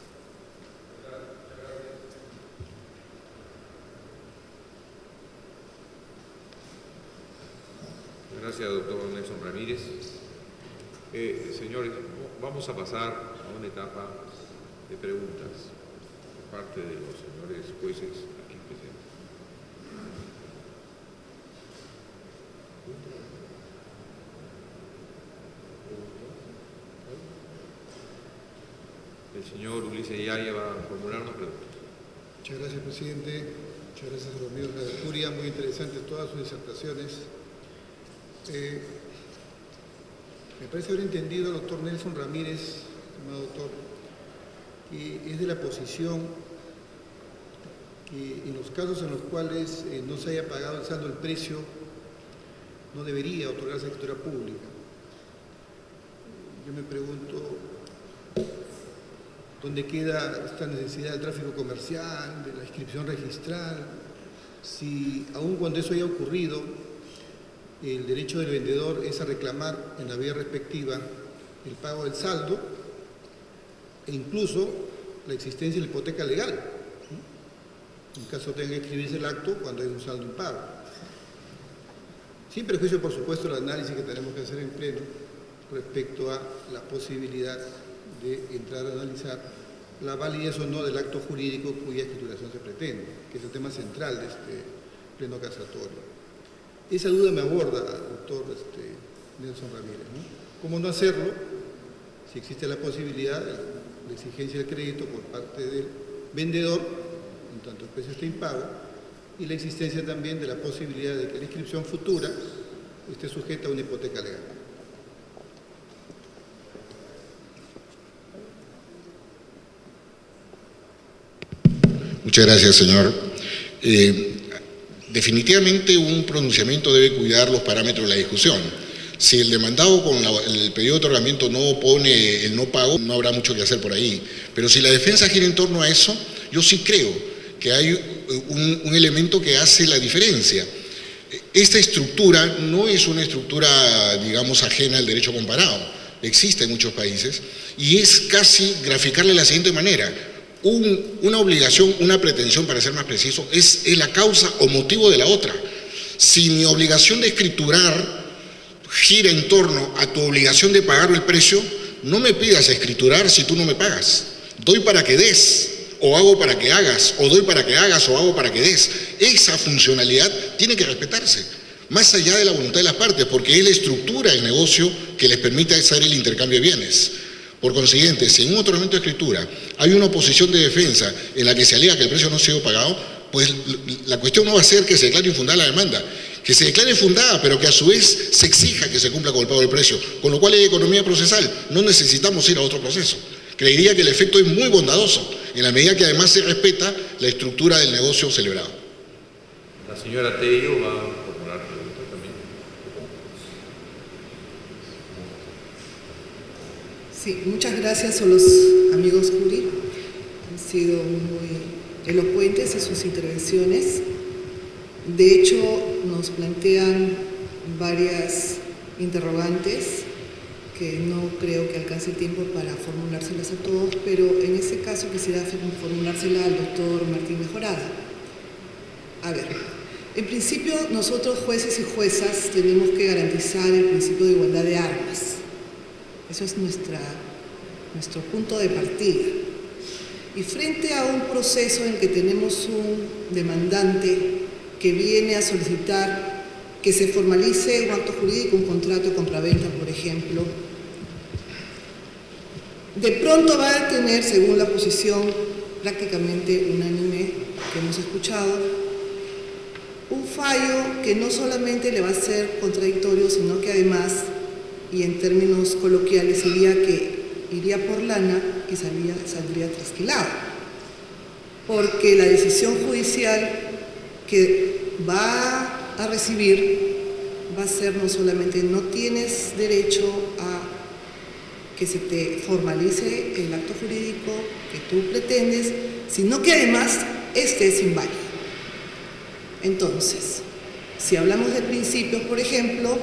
Gracias, doctor Nelson Ramírez. Señores, vamos a pasar a una etapa de preguntas por parte de los señores jueces aquí presentes. El señor Ulises Yaya va a formular una pregunta. Muchas gracias, presidente. Muchas gracias a los miembros de la curia. Muy interesantes todas sus disertaciones. Me parece haber entendido al doctor Nelson Ramírez, estimado doctor, que es de la posición que en los casos en los cuales no se haya pagado el saldo del precio, no debería otorgarse escritura pública. Yo me pregunto, ¿dónde queda esta necesidad del tráfico comercial, de la inscripción registral? Si aun cuando eso haya ocurrido, el derecho del vendedor es a reclamar en la vía respectiva el pago del saldo e incluso la existencia de la hipoteca legal, en caso tenga que escribirse el acto cuando hay un saldo impago. Sin perjuicio, por supuesto, el análisis que tenemos que hacer en pleno respecto a la posibilidad de entrar a analizar la validez o no del acto jurídico cuya escrituración se pretende, que es el tema central de este pleno casatorio. Esa duda me aborda, doctor Nelson Ramírez, ¿no? ¿Cómo no hacerlo si existe la posibilidad de la exigencia del crédito por parte del vendedor, en tanto el precio esté impago, y la existencia también de la posibilidad de que la inscripción futura esté sujeta a una hipoteca legal? Muchas gracias, señor. Definitivamente un pronunciamiento debe cuidar los parámetros de la discusión. Si el demandado con el pedido de otorgamiento no opone el no pago, no habrá mucho que hacer por ahí. Pero si la defensa gira en torno a eso, yo sí creo que hay un elemento que hace la diferencia. Esta estructura no es una estructura, digamos, ajena al derecho comparado. Existe en muchos países y es casi graficarle de la siguiente manera. Una obligación, una pretensión, para ser más preciso, es la causa o motivo de la otra. Si mi obligación de escriturar gira en torno a tu obligación de pagar el precio, no me pidas escriturar si tú no me pagas. Doy para que des, o hago para que hagas, o doy para que hagas, o hago para que des. Esa funcionalidad tiene que respetarse, más allá de la voluntad de las partes, porque es la estructura del negocio que les permite hacer el intercambio de bienes. Por consiguiente, si en un otorgamiento de escritura hay una oposición de defensa en la que se alega que el precio no ha sido pagado, pues la cuestión no va a ser que se declare infundada la demanda, que se declare fundada, pero que a su vez se exija que se cumpla con el pago del precio, con lo cual hay economía procesal, no necesitamos ir a otro proceso. Creería que el efecto es muy bondadoso, en la medida que además se respeta la estructura del negocio celebrado. La señora Tello va a formular pregunta también. Sí, muchas gracias a los amigos Curi. Han sido muy elocuentes en sus intervenciones. De hecho, nos plantean varias interrogantes que no creo que alcance el tiempo para formulárselas a todos, pero en ese caso quisiera formulársela al doctor Martín Mejorada. A ver, en principio nosotros jueces y juezas tenemos que garantizar el principio de igualdad de armas. Eso es nuestro punto de partida. Y frente a un proceso en el que tenemos un demandante que viene a solicitar que se formalice un acto jurídico, un contrato de compraventa, por ejemplo, de pronto va a tener, según la posición prácticamente unánime que hemos escuchado, un fallo que no solamente le va a ser contradictorio, sino que además, y en términos coloquiales, iría por lana y saldría trasquilado. Porque la decisión judicial que va a recibir va a ser no solamente no tienes derecho a que se te formalice el acto jurídico que tú pretendes, sino que además este es inválido. Entonces, si hablamos de principios, por ejemplo,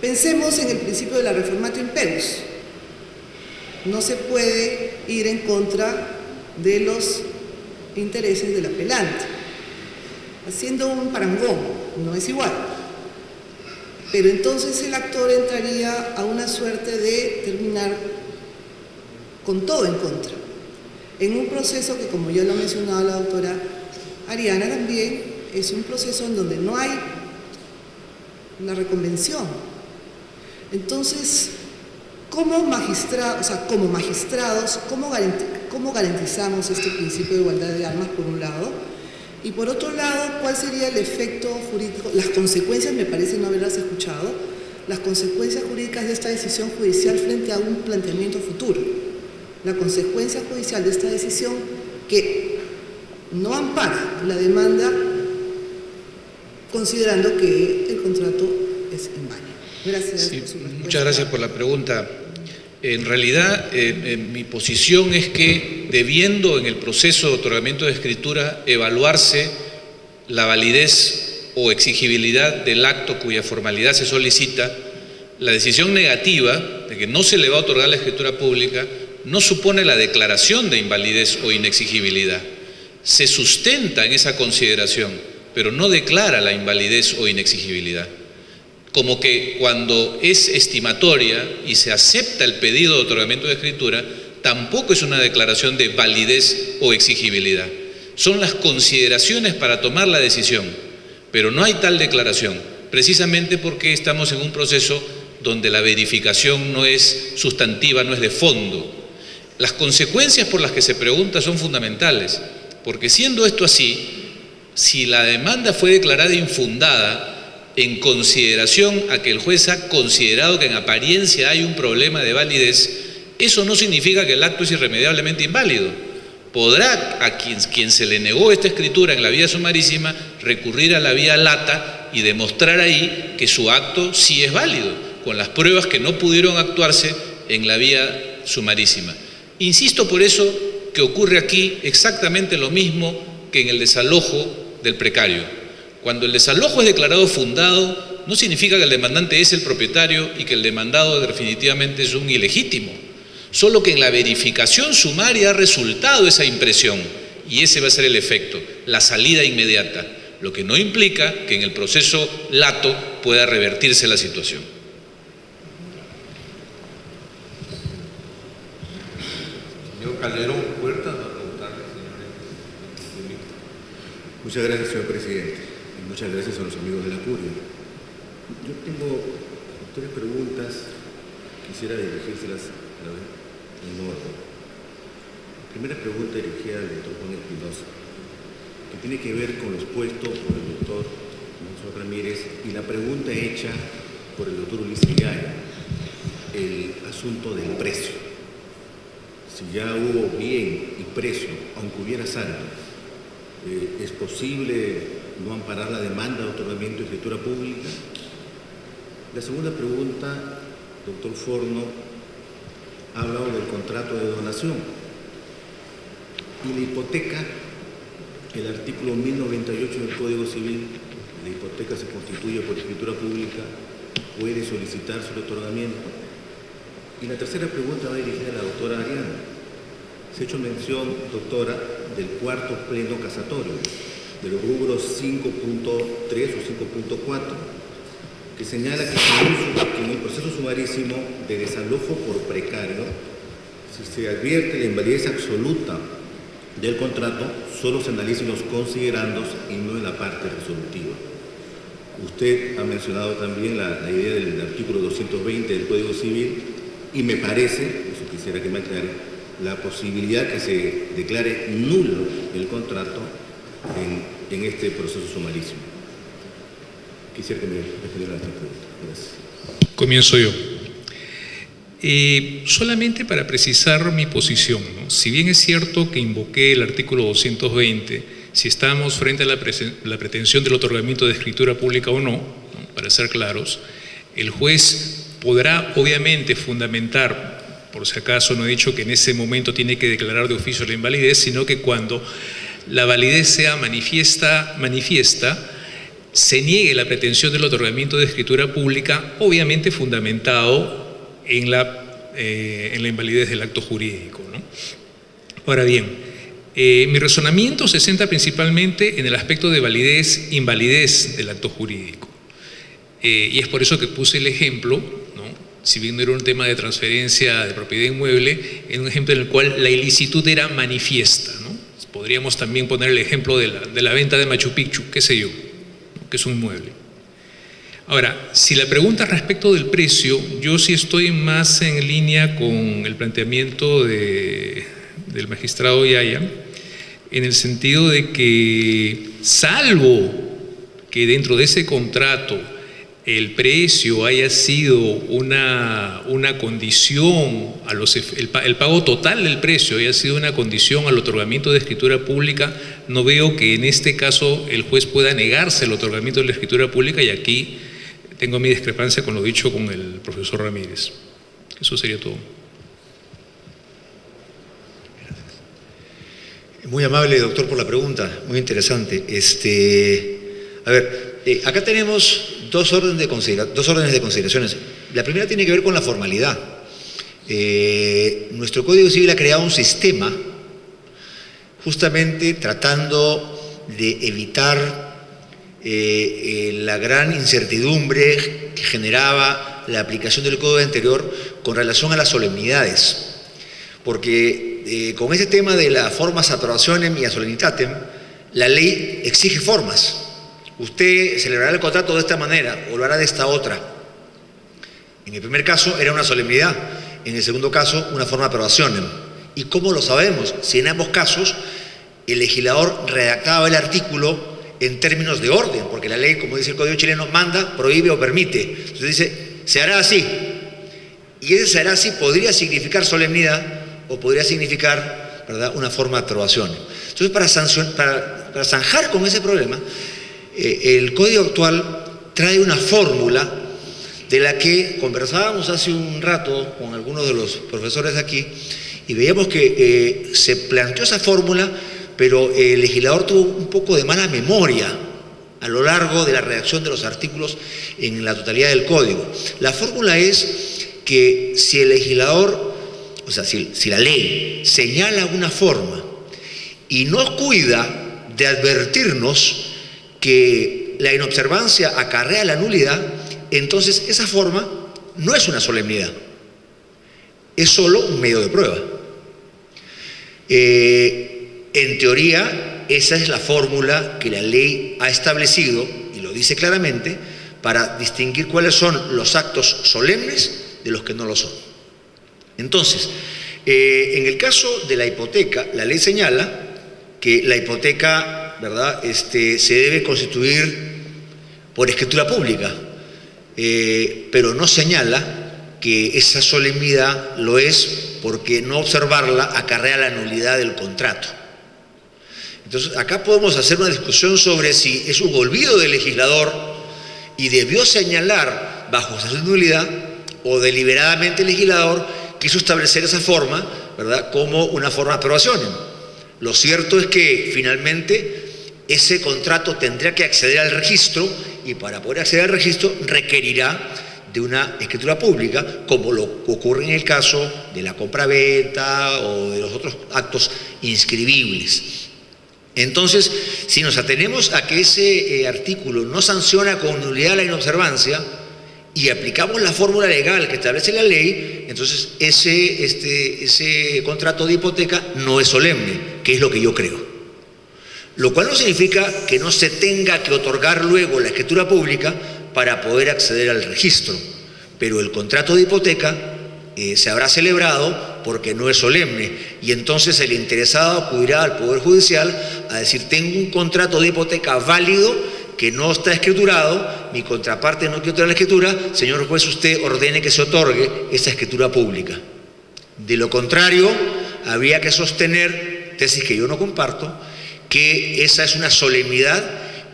pensemos en el principio de la reformatio imperus. No se puede ir en contra de los intereses del apelante. Haciendo un parangón, no es igual. Pero entonces el actor entraría a una suerte de terminar con todo en contra. En un proceso que, como ya lo ha mencionado la doctora Ariana también, es un proceso en donde no hay una reconvención. Entonces, como magistrados, ¿cómo garantizamos este principio de igualdad de armas, por un lado? Y por otro lado, ¿cuál sería el efecto jurídico? Las consecuencias, me parece no haberlas escuchado, las consecuencias jurídicas de esta decisión judicial frente a un planteamiento futuro. La consecuencia judicial de esta decisión que no ampara la demanda, considerando que el contrato es inválido. Gracias. Sí, muchas gracias por la pregunta. En realidad, mi posición es que, debiendo en el proceso de otorgamiento de escritura evaluarse la validez o exigibilidad del acto cuya formalidad se solicita, la decisión negativa de que no se le va a otorgar la escritura pública no supone la declaración de invalidez o inexigibilidad. Se sustenta en esa consideración, pero no declara la invalidez o inexigibilidad. Como que cuando es estimatoria y se acepta el pedido de otorgamiento de escritura, tampoco es una declaración de validez o exigibilidad. Son las consideraciones para tomar la decisión, pero no hay tal declaración, precisamente porque estamos en un proceso donde la verificación no es sustantiva, no es de fondo. Las consecuencias por las que se pregunta son fundamentales, porque siendo esto así, si la demanda fue declarada infundada en consideración a que el juez ha considerado que en apariencia hay un problema de validez, eso no significa que el acto es irremediablemente inválido. Podrá a quien se le negó esta escritura en la vía sumarísima recurrir a la vía lata y demostrar ahí que su acto sí es válido, con las pruebas que no pudieron actuarse en la vía sumarísima. Insisto por eso que ocurre aquí exactamente lo mismo que en el desalojo del precario. Cuando el desalojo es declarado fundado, no significa que el demandante es el propietario y que el demandado definitivamente es un ilegítimo. Solo que en la verificación sumaria ha resultado esa impresión y ese va a ser el efecto, la salida inmediata, lo que no implica que en el proceso lato pueda revertirse la situación. Señor Calderón, Huerta, va a preguntarle, señor. Muchas gracias, señor presidente, y muchas gracias a los amigos de la curia. Yo tengo 3 preguntas, quisiera dirigírselas en orden. La primera pregunta dirigida al doctor Juan Espinosa, que tiene que ver con lo expuesto por el doctor Monzón Ramírez y la pregunta hecha por el doctor Ulises Gaya, el asunto del precio. Si ya hubo bien y precio, aunque hubiera saldo, ¿es posible no amparar la demanda de otorgamiento de escritura pública? La segunda pregunta, doctor Forno, ha hablado del contrato de donación y la hipoteca, el artículo 1098 del Código Civil, la hipoteca se constituye por escritura pública, puede solicitar su otorgamiento. Y la tercera pregunta va dirigida a la doctora Ariana. Se ha hecho mención, doctora, del cuarto pleno casatorio, de los rubros 5.3 o 5.4, que señala que en el proceso sumarísimo de desalojo por precario, si se advierte la invalidez absoluta del contrato, solo se analicen los considerandos y no en la parte resolutiva. Usted ha mencionado también la idea del artículo 220 del Código Civil y me parece, eso quisiera que me aclare, la posibilidad que se declare nulo el contrato en este proceso sumarísimo. Quisiera que me respondiera a esta pregunta. Gracias. Comienzo yo. Solamente para precisar mi posición, ¿no? Si bien es cierto que invoqué el artículo 220, si estamos frente a la pretensión del otorgamiento de escritura pública o no, ¿no? Para ser claros, el juez podrá obviamente fundamentar, por si acaso no he dicho que en ese momento tiene que declarar de oficio la invalidez, sino que cuando la validez sea manifiesta, se niegue la pretensión del otorgamiento de escritura pública, obviamente fundamentado en la invalidez del acto jurídico, ¿no? Ahora bien, mi razonamiento se centra principalmente en el aspecto de validez, invalidez del acto jurídico. Y es por eso que puse el ejemplo, ¿no? Si bien no era un tema de transferencia de propiedad inmueble, en un ejemplo en el cual la ilicitud era manifiesta, ¿no? Podríamos también poner el ejemplo de la venta de Machu Picchu, qué sé yo, que es un inmueble. Ahora, si la pregunta respecto del precio, yo sí estoy más en línea con el planteamiento del magistrado Yaya, en el sentido de que, salvo que dentro de ese contrato el precio haya sido una condición, el pago total del precio haya sido una condición al otorgamiento de escritura pública, no veo que en este caso el juez pueda negarse el otorgamiento de la escritura pública, y aquí tengo mi discrepancia con lo dicho con el profesor Ramírez. Eso sería todo. Muy amable, doctor, por la pregunta, muy interesante. Acá tenemos dos órdenes de consideraciones. La primera tiene que ver con la formalidad. Nuestro Código Civil ha creado un sistema justamente tratando de evitar la gran incertidumbre que generaba la aplicación del Código anterior con relación a las solemnidades. Porque con ese tema de las formas aprobacionem y a solemnitatem, la ley exige formas. Usted celebrará el contrato de esta manera o lo hará de esta otra. En el primer caso era una solemnidad, en el segundo caso una forma aprobacionem. ¿Y cómo lo sabemos? Si en ambos casos el legislador redactaba el artículo en términos de orden, porque la ley, como dice el Código chileno, manda, prohíbe o permite. Entonces dice, se hará así. Y ese se hará así podría significar solemnidad o podría significar, ¿verdad?, una forma de aprobación. Entonces, para zanjar con ese problema, el Código actual trae una fórmula de la que conversábamos hace un rato con algunos de los profesores aquí y veíamos que se planteó esa fórmula, pero el legislador tuvo un poco de mala memoria a lo largo de la redacción de los artículos en la totalidad del Código. La fórmula es que si el legislador, o sea, si la ley señala una forma y no cuida de advertirnos que la inobservancia acarrea la nulidad, entonces esa forma no es una solemnidad, es solo un medio de prueba. En teoría, esa es la fórmula que la ley ha establecido, y lo dice claramente, para distinguir cuáles son los actos solemnes de los que no lo son. Entonces, en el caso de la hipoteca, la ley señala que la hipoteca, ¿verdad?, se debe constituir por escritura pública, pero no señala que esa solemnidad lo es porque no observarla acarrea la nulidad del contrato. Entonces, acá podemos hacer una discusión sobre si es un olvido del legislador y debió señalar bajo esa nulidad, o deliberadamente el legislador quiso establecer esa forma, ¿verdad?, como una forma de aprobación. Lo cierto es que finalmente ese contrato tendrá que acceder al registro y para poder acceder al registro requerirá de una escritura pública, como lo ocurre en el caso de la compraventa o de los otros actos inscribibles. Entonces, si nos atenemos a que ese artículo no sanciona con nulidad la inobservancia y aplicamos la fórmula legal que establece la ley, entonces ese contrato de hipoteca no es solemne, que es lo que yo creo. Lo cual no significa que no se tenga que otorgar luego la escritura pública para poder acceder al registro, pero el contrato de hipoteca se habrá celebrado porque no es solemne, y entonces el interesado acudirá al Poder Judicial a decir: tengo un contrato de hipoteca válido que no está escriturado, mi contraparte no quiere otorgar la escritura, señor juez, usted ordene que se otorgue esa escritura pública. De lo contrario, habría que sostener, tesis que yo no comparto, que esa es una solemnidad,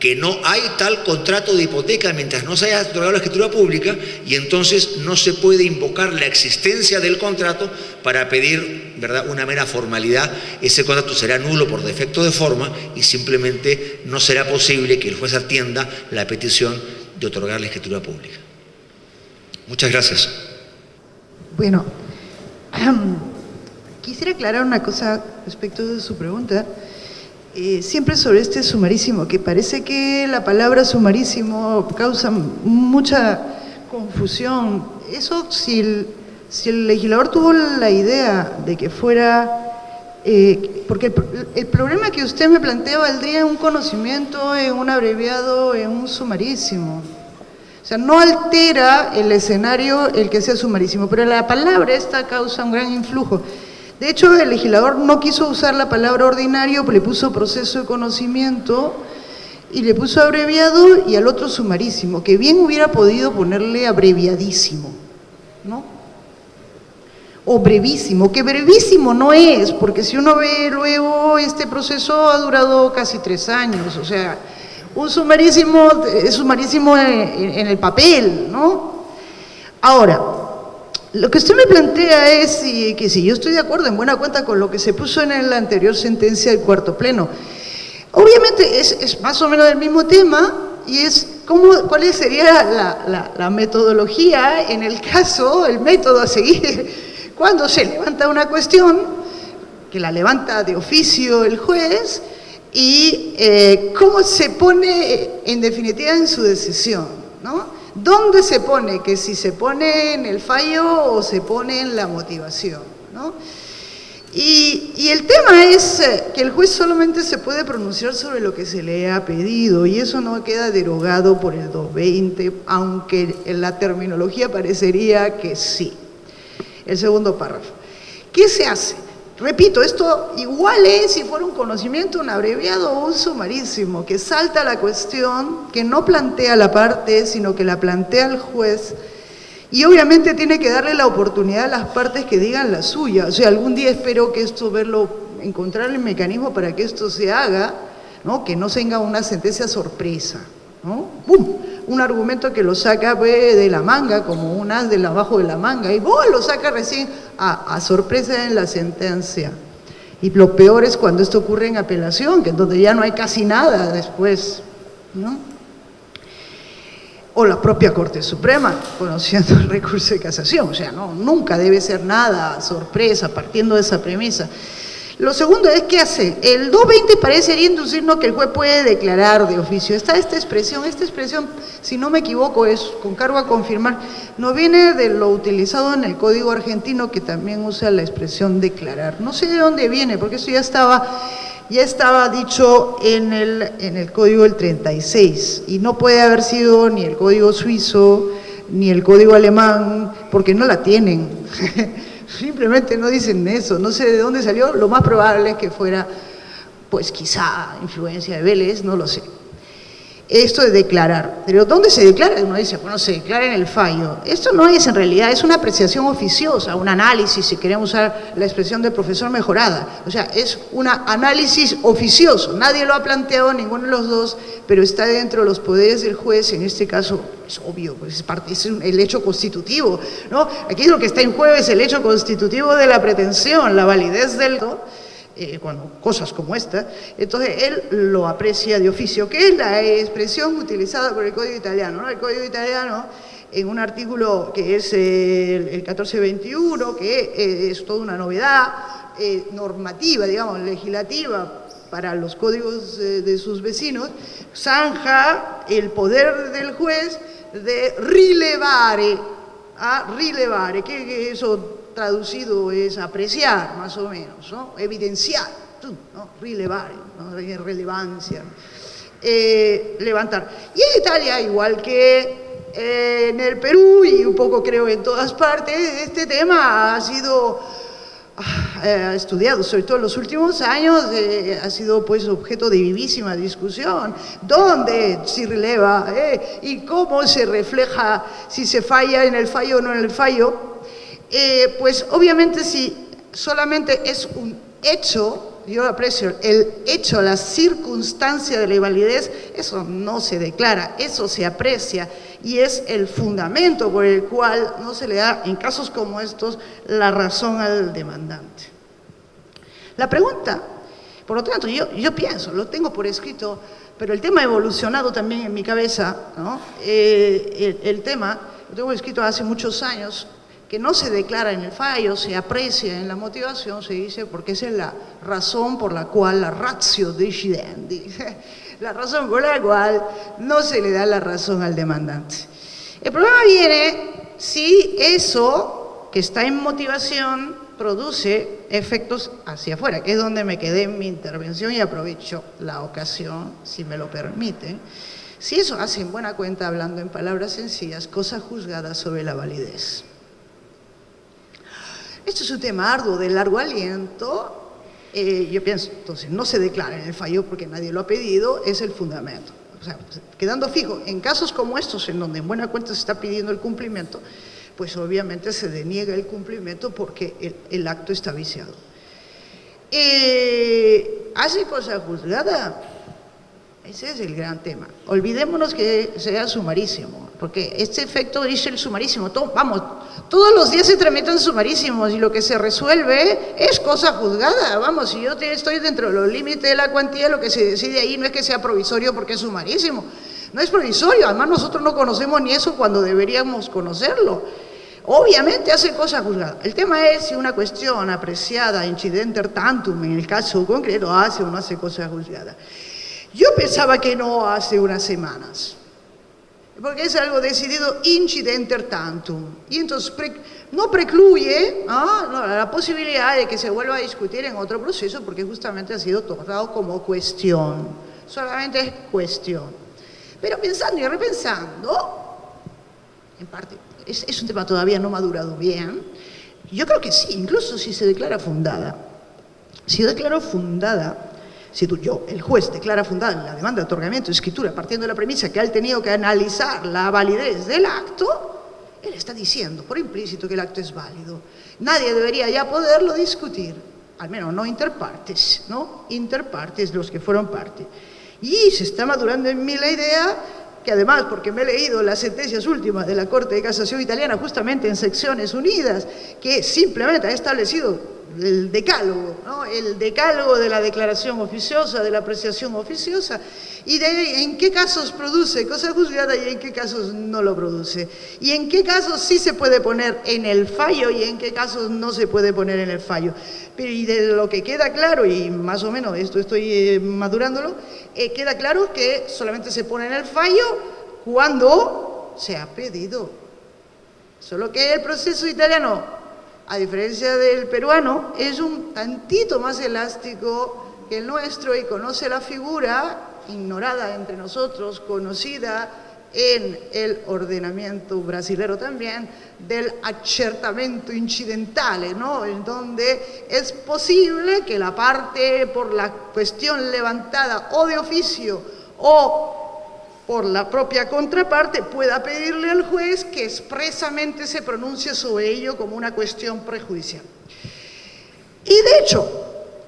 que no hay tal contrato de hipoteca mientras no se haya otorgado la escritura pública, y entonces no se puede invocar la existencia del contrato para pedir, ¿verdad?, una mera formalidad. Ese contrato será nulo por defecto de forma y simplemente no será posible que el juez atienda la petición de otorgar la escritura pública. Muchas gracias. Bueno, quisiera aclarar una cosa respecto de su pregunta. Siempre sobre este sumarísimo, que parece que la palabra sumarísimo causa mucha confusión. Eso, si el legislador tuvo la idea de que fuera, porque el problema que usted me plantea valdría en un conocimiento, en un abreviado, en un sumarísimo. O sea, no altera el escenario el que sea sumarísimo, pero la palabra esta causa un gran influjo. De hecho, el legislador no quiso usar la palabra ordinario, le puso proceso de conocimiento y le puso abreviado, y al otro sumarísimo, que bien hubiera podido ponerle abreviadísimo, ¿no? O brevísimo, que brevísimo no es, porque si uno ve luego, este proceso ha durado casi 3 años, o sea, un sumarísimo es sumarísimo en el papel, ¿no? Ahora, lo que usted me plantea es que si yo estoy de acuerdo en buena cuenta con lo que se puso en la anterior sentencia del cuarto pleno. Obviamente es más o menos del mismo tema, y es cuál sería la metodología en el caso, el método a seguir cuando se levanta una cuestión, que la levanta de oficio el juez, y cómo se pone en definitiva en su decisión, ¿no? ¿Dónde se pone? Que si se pone en el fallo o se pone en la motivación, ¿no? Y el tema es que el juez solamente se puede pronunciar sobre lo que se le ha pedido y eso no queda derogado por el 220, aunque en la terminología parecería que sí. El segundo párrafo. ¿Qué se hace? Repito, esto igual es si fuera un conocimiento, un abreviado o un sumarísimo, que salta la cuestión, que no plantea la parte, sino que la plantea el juez. Y obviamente tiene que darle la oportunidad a las partes que digan la suya. O sea, algún día espero que esto, encontrar el mecanismo para que esto se haga, ¿no? Que no tenga una sentencia sorpresa, ¿no? ¡Bum! Un argumento que lo saca de la manga, como un as de abajo de la manga, y ¡bum! Lo saca recién a sorpresa en la sentencia. Y lo peor es cuando esto ocurre en apelación, que es donde ya no hay casi nada después, ¿no? O la propia Corte Suprema, conociendo el recurso de casación. O sea, no, nunca debe ser nada sorpresa, partiendo de esa premisa. Lo segundo es, ¿qué hace? El 220 parecería inducirnos que el juez puede declarar de oficio. Está esta expresión, si no me equivoco, es con cargo a confirmar, no viene de lo utilizado en el Código Argentino, que también usa la expresión declarar. No sé de dónde viene, porque eso ya estaba dicho en el Código del 36 y no puede haber sido ni el Código Suizo ni el Código Alemán porque no la tienen. Simplemente no dicen eso, no sé de dónde salió, lo más probable es que fuera, pues quizá influencia de Vélez, no lo sé. Esto de declarar, pero ¿dónde se declara? Uno dice, bueno, se declara en el fallo. Esto no es en realidad, es una apreciación oficiosa, un análisis, si queremos usar la expresión del profesor mejorada. O sea, es un análisis oficioso, nadie lo ha planteado, ninguno de los dos, pero está dentro de los poderes del juez, en este caso es obvio, pues es el hecho constitutivo, ¿no? Aquí lo que está en juego es el hecho constitutivo de la pretensión, la validez del... cosas como esta, entonces él lo aprecia de oficio, que es la expresión utilizada por el Código Italiano, ¿no? El Código Italiano, en un artículo que es el 1421, que es toda una novedad normativa, digamos, legislativa para los códigos de sus vecinos, zanja el poder del juez de rilevare, que eso traducido es apreciar, más o menos, ¿no? Evidenciar, ¿no? Rilevare, ¿no? Relevancia, levantar. Y en Italia, igual que en el Perú y un poco creo en todas partes, este tema ha sido estudiado, sobre todo en los últimos años, ha sido pues objeto de vivísima discusión. ¿Dónde se releva? ¿Y cómo se refleja si se falla en el fallo o no en el fallo? Pues obviamente si solamente es un hecho, yo aprecio el hecho, la circunstancia de la invalidez, eso no se declara, eso se aprecia y es el fundamento por el cual no se le da, en casos como estos, la razón al demandante. La pregunta, por lo tanto, yo pienso, lo tengo por escrito, pero el tema ha evolucionado también en mi cabeza, ¿no? El tema, lo tengo escrito hace muchos años, que no se declara en el fallo, se aprecia en la motivación, se dice, porque esa es la razón por la cual, la ratio decidendi, la razón por la cual no se le da la razón al demandante. El problema viene si eso que está en motivación produce efectos hacia afuera, que es donde me quedé en mi intervención y aprovecho la ocasión, si me lo permiten. Si eso hace en buena cuenta, hablando en palabras sencillas, cosa juzgada sobre la validez. Esto es un tema arduo, de largo aliento. Yo pienso, entonces, no se declara en el fallo porque nadie lo ha pedido, es el fundamento. O sea, quedando fijo, en casos como estos, en donde en buena cuenta se está pidiendo el cumplimiento, pues obviamente se deniega el cumplimiento porque el acto está viciado. ¿Hace cosa juzgada? Ese es el gran tema. Olvidémonos que sea sumarísimo, porque este efecto dice el sumarísimo. Todos los días se tramitan sumarísimos y lo que se resuelve es cosa juzgada. Vamos, si yo estoy dentro de los límites de la cuantía, lo que se decide ahí no es que sea provisorio porque es sumarísimo. No es provisorio, además nosotros no conocemos ni eso cuando deberíamos conocerlo. Obviamente hace cosa juzgada. El tema es si una cuestión apreciada incidenter tantum, en el caso concreto, hace o no hace cosa juzgada. Yo pensaba que no hace unas semanas. porque es algo decidido incidenter tantum. Y entonces no precluye la posibilidad de que se vuelva a discutir en otro proceso, porque justamente ha sido tratado como cuestión, solamente es cuestión. Pero pensando y repensando, en parte, es un tema todavía no madurado bien, yo creo que sí, incluso si se declara fundada. Si yo declaro fundada, el juez declara fundada la demanda de otorgamiento de escritura partiendo de la premisa que ha tenido que analizar la validez del acto, él está diciendo por implícito que el acto es válido. Nadie debería ya poderlo discutir, al menos no interpartes, los que fueron parte. Y se está madurando en mí la idea que además, porque me he leído las sentencias últimas de la Corte de Casación italiana, justamente en secciones unidas, que simplemente ha establecido el decálogo, el decálogo de la declaración oficiosa, de la apreciación oficiosa, y de en qué casos produce cosa juzgada y en qué casos no lo produce, y en qué casos sí se puede poner en el fallo y en qué casos no se puede poner en el fallo. Pero y de lo que queda claro, y más o menos esto estoy madurándolo, queda claro que solamente se pone en el fallo cuando se ha pedido. Solo que el proceso italiano, a diferencia del peruano, es un tantito más elástico que el nuestro y conoce la figura, ignorada entre nosotros, conocida en el ordenamiento brasilero también, del accertamento incidentale, en donde es posible que la parte por la cuestión levantada o de oficio o por la propia contraparte pueda pedirle al juez que expresamente se pronuncie sobre ello como una cuestión prejudicial. Y de hecho,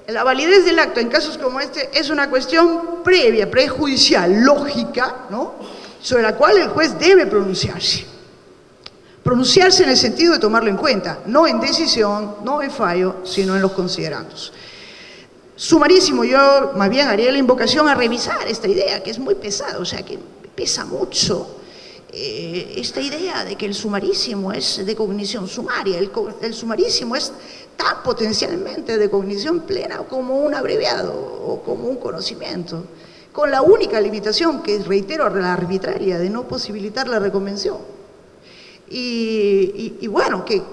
la validez del acto en casos como este es una cuestión previa, prejudicial, lógica, sobre la cual el juez debe pronunciarse. Pronunciarse en el sentido de tomarlo en cuenta, no en decisión, no en fallo, sino en los considerandos. Sumarísimo, yo más bien haría la invocación a revisar esta idea, que es muy pesada, o sea, que pesa mucho esta idea de que el sumarísimo es de cognición sumaria. El sumarísimo es tan potencialmente de cognición plena como un abreviado o como un conocimiento, con la única limitación, que reitero, la arbitraria, de no posibilitar la reconvención. Y bueno, que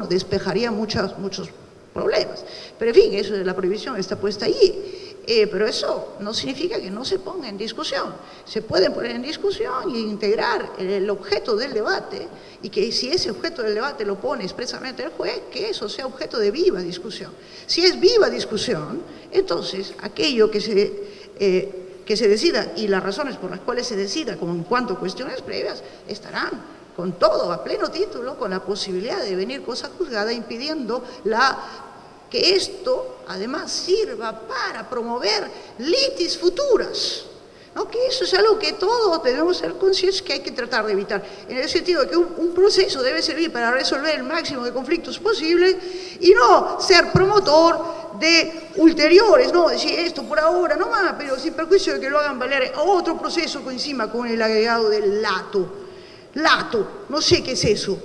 despejaría muchos problemas. Pero en fin, eso de la prohibición está puesta allí. Pero eso no significa que no se ponga en discusión. Se puede poner en discusión e integrar el objeto del debate, y que si ese objeto del debate lo pone expresamente el juez, que eso sea objeto de viva discusión. Si es viva discusión, entonces aquello que se decida y las razones por las cuales se decida, como en cuanto a cuestiones previas, estarán con todo, a pleno título, con la posibilidad de venir cosa juzgada, impidiendo que esto además sirva para promover litis futuras, que eso es algo que todos debemos ser conscientes que hay que tratar de evitar, en el sentido de que un proceso debe servir para resolver el máximo de conflictos posibles y no ser promotor de ulteriores, decir esto por ahora nomás, pero sin perjuicio de que lo hagan valer a otro proceso encima con el agregado del lato, no sé qué es eso.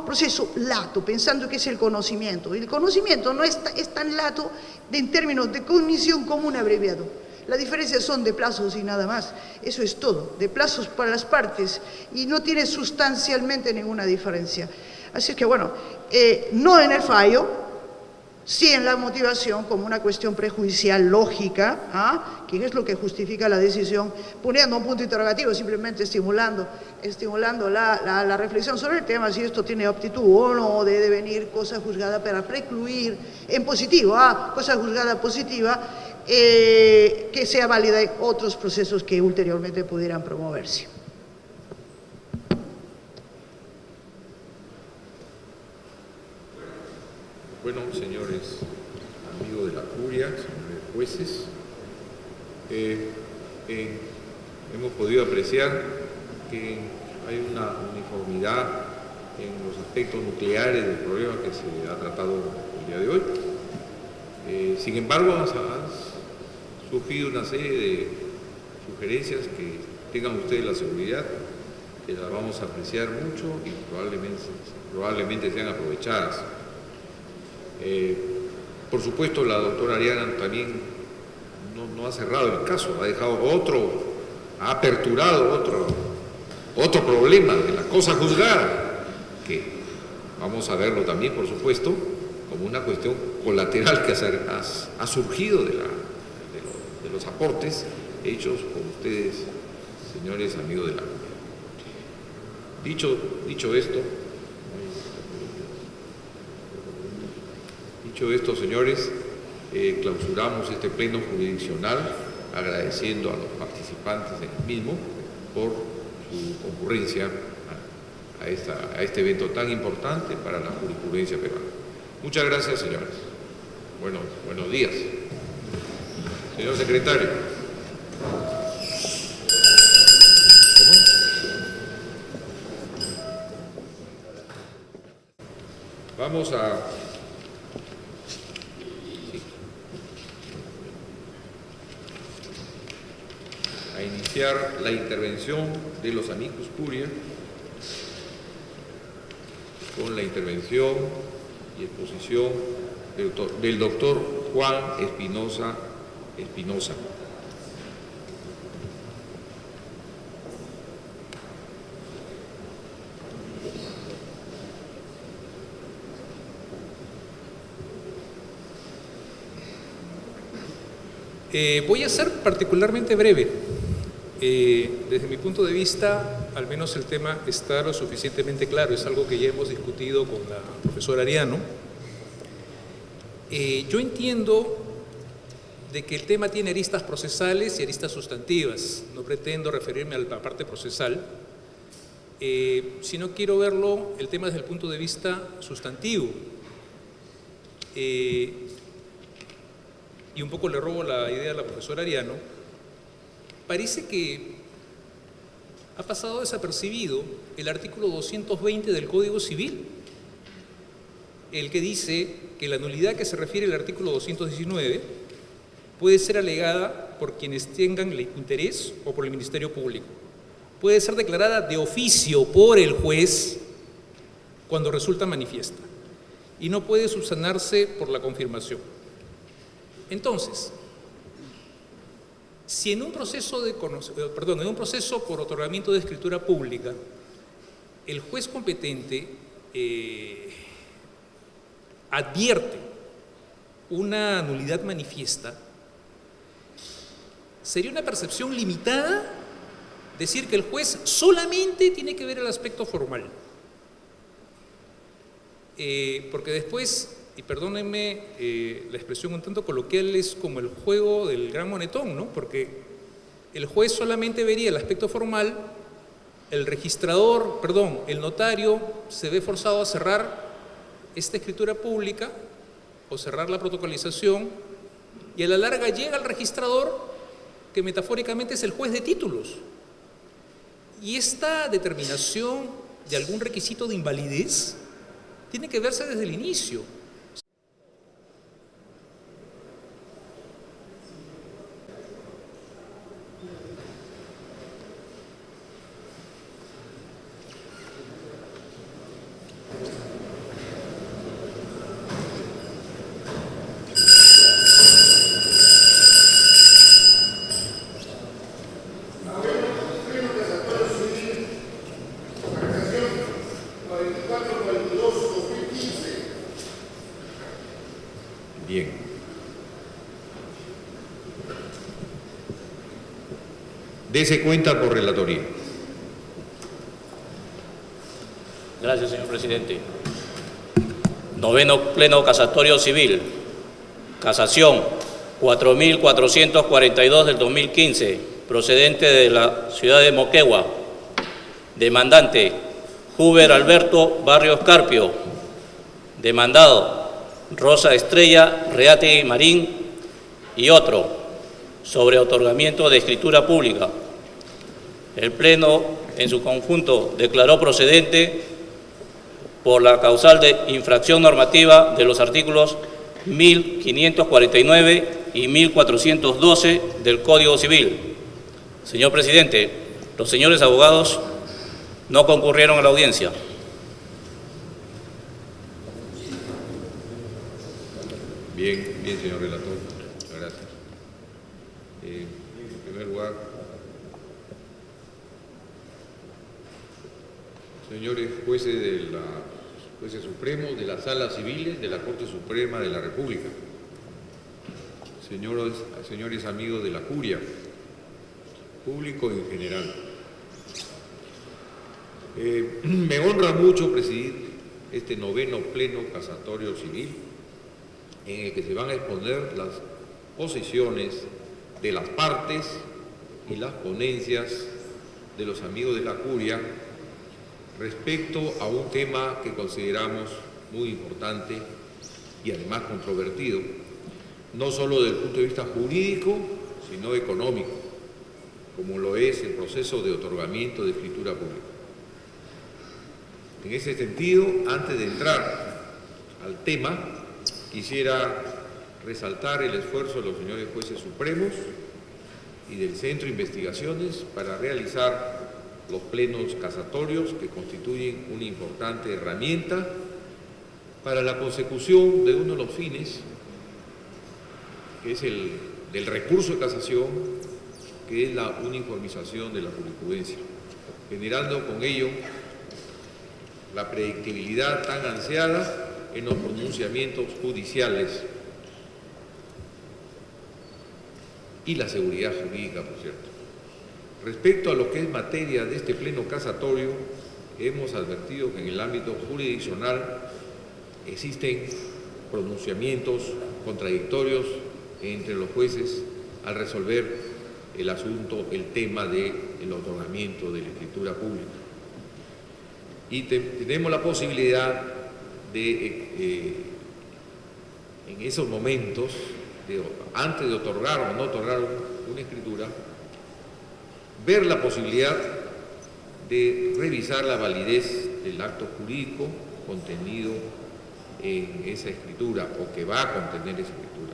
Proceso lato, pensando que es el conocimiento. El conocimiento no es tan lato en términos de cognición como un abreviado. La diferencia son de plazos y nada más. Eso es todo, de plazos para las partes, y no tiene sustancialmente ninguna diferencia. Así es que bueno, no en el fallo, sí en la motivación como una cuestión prejudicial lógica, que es lo que justifica la decisión, poniendo un punto interrogativo, simplemente estimulando la reflexión sobre el tema, si esto tiene aptitud o no de devenir cosa juzgada para precluir en positivo, cosa juzgada positiva, que sea válida en otros procesos que ulteriormente pudieran promoverse. Bueno, señores amigos de la curia, señores jueces, hemos podido apreciar que hay una uniformidad en los aspectos nucleares del problema que se ha tratado el día de hoy. Sin embargo, han surgido una serie de sugerencias que tengan ustedes la seguridad que las vamos a apreciar mucho y probablemente sean aprovechadas. Por supuesto, la doctora Ariana también no ha cerrado el caso, ha aperturado Otro problema de la cosa juzgada, que vamos a verlo también, por supuesto, como una cuestión colateral que ha surgido de los aportes hechos por ustedes, señores amigos de la Dicho esto, señores, clausuramos este pleno jurisdiccional agradeciendo a los participantes en el mismo por su concurrencia a este evento tan importante para la jurisprudencia peruana. Muchas gracias, señores. Buenos días. Señor secretario. Vamos a iniciar la intervención de los amicus curiae con la intervención y exposición del doctor Juan Espinosa. Voy a ser particularmente breve. Desde mi punto de vista, al menos el tema está lo suficientemente claro, es algo que ya hemos discutido con la profesora Ariano. Yo entiendo de que el tema tiene aristas procesales y aristas sustantivas. No pretendo referirme a la parte procesal, sino quiero verlo, el tema desde el punto de vista sustantivo. Y un poco le robo la idea a la profesora Ariano. Parece que ha pasado desapercibido el artículo 220 del Código Civil, el que dice que la nulidad que se refiere al artículo 219 puede ser alegada por quienes tengan el interés o por el Ministerio Público. Puede ser declarada de oficio por el juez cuando resulta manifiesta y no puede subsanarse por la confirmación. Entonces, si en un proceso por otorgamiento de escritura pública, el juez competente advierte una nulidad manifiesta, sería una percepción limitada decir que el juez solamente tiene que ver el aspecto formal. Porque después, y perdónenme la expresión un tanto coloquial, es como el juego del gran monetón, ¿no? Porque el juez solamente vería el aspecto formal, el notario se ve forzado a cerrar esta escritura pública o cerrar la protocolización, y a la larga llega al registrador, que metafóricamente es el juez de títulos. Y esta determinación de algún requisito de invalidez tiene que verse desde el inicio. Bien. Dese cuenta por relatoría. Gracias, señor presidente. Noveno Pleno Casatorio Civil. Casación 4442 del 2015, procedente de la ciudad de Moquegua. Demandante, Huber Alberto Barrios Carpio. Demandado, Rosa Estrella Reate Marín y otro, sobre otorgamiento de escritura pública. El Pleno, en su conjunto, declaró procedente por la causal de infracción normativa de los artículos 1549 y 1412 del Código Civil. Señor presidente, los señores abogados no concurrieron a la audiencia. Bien, señor relator. Gracias. En primer lugar, señores jueces supremos de las salas civiles de la Corte Suprema de la República, señores amigos de la Curia, público en general. Me honra mucho presidir este 9º Pleno Casatorio Civil, en el que se van a exponer las posiciones de las partes y las ponencias de los amigos de la Curia respecto a un tema que consideramos muy importante y además controvertido, no solo desde el punto de vista jurídico, sino económico, como lo es el proceso de otorgamiento de escritura pública. En ese sentido, antes de entrar al tema, quisiera resaltar el esfuerzo de los señores jueces supremos y del Centro de Investigaciones para realizar los plenos casatorios, que constituyen una importante herramienta para la consecución de uno de los fines, que es el del recurso de casación, que es la uniformización de la jurisprudencia, generando con ello la predictibilidad tan ansiada en los pronunciamientos judiciales y la seguridad jurídica, por cierto. Respecto a lo que es materia de este pleno casatorio, hemos advertido que en el ámbito jurisdiccional existen pronunciamientos contradictorios entre los jueces al resolver el asunto, el tema del otorgamiento de la escritura pública. Y tenemos la posibilidad de, en esos momentos, antes de otorgar o no otorgar una escritura, ver la posibilidad de revisar la validez del acto jurídico contenido en esa escritura o que va a contener esa escritura.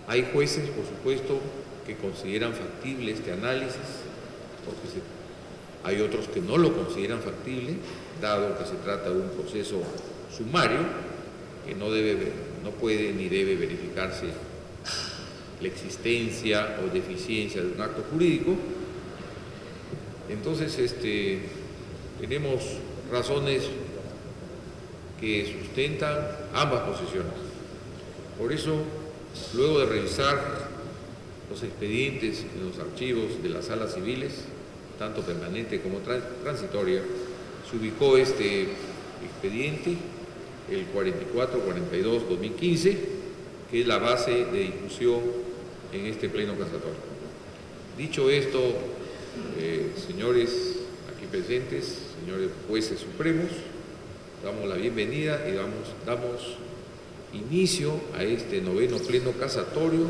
Hay jueces, por supuesto, que consideran factible este análisis, porque hay otros que no lo consideran factible, dado que se trata de un proceso sumario que no puede ni debe verificarse la existencia o deficiencia de un acto jurídico. Entonces, tenemos razones que sustentan ambas posiciones. Por eso, luego de revisar los expedientes en los archivos de las salas civiles, tanto permanente como transitoria, se ubicó este expediente, el 4442-2015, que es la base de discusión en este pleno casatorio. Dicho esto, señores aquí presentes, señores jueces supremos, damos la bienvenida y damos inicio a este 9º pleno casatorio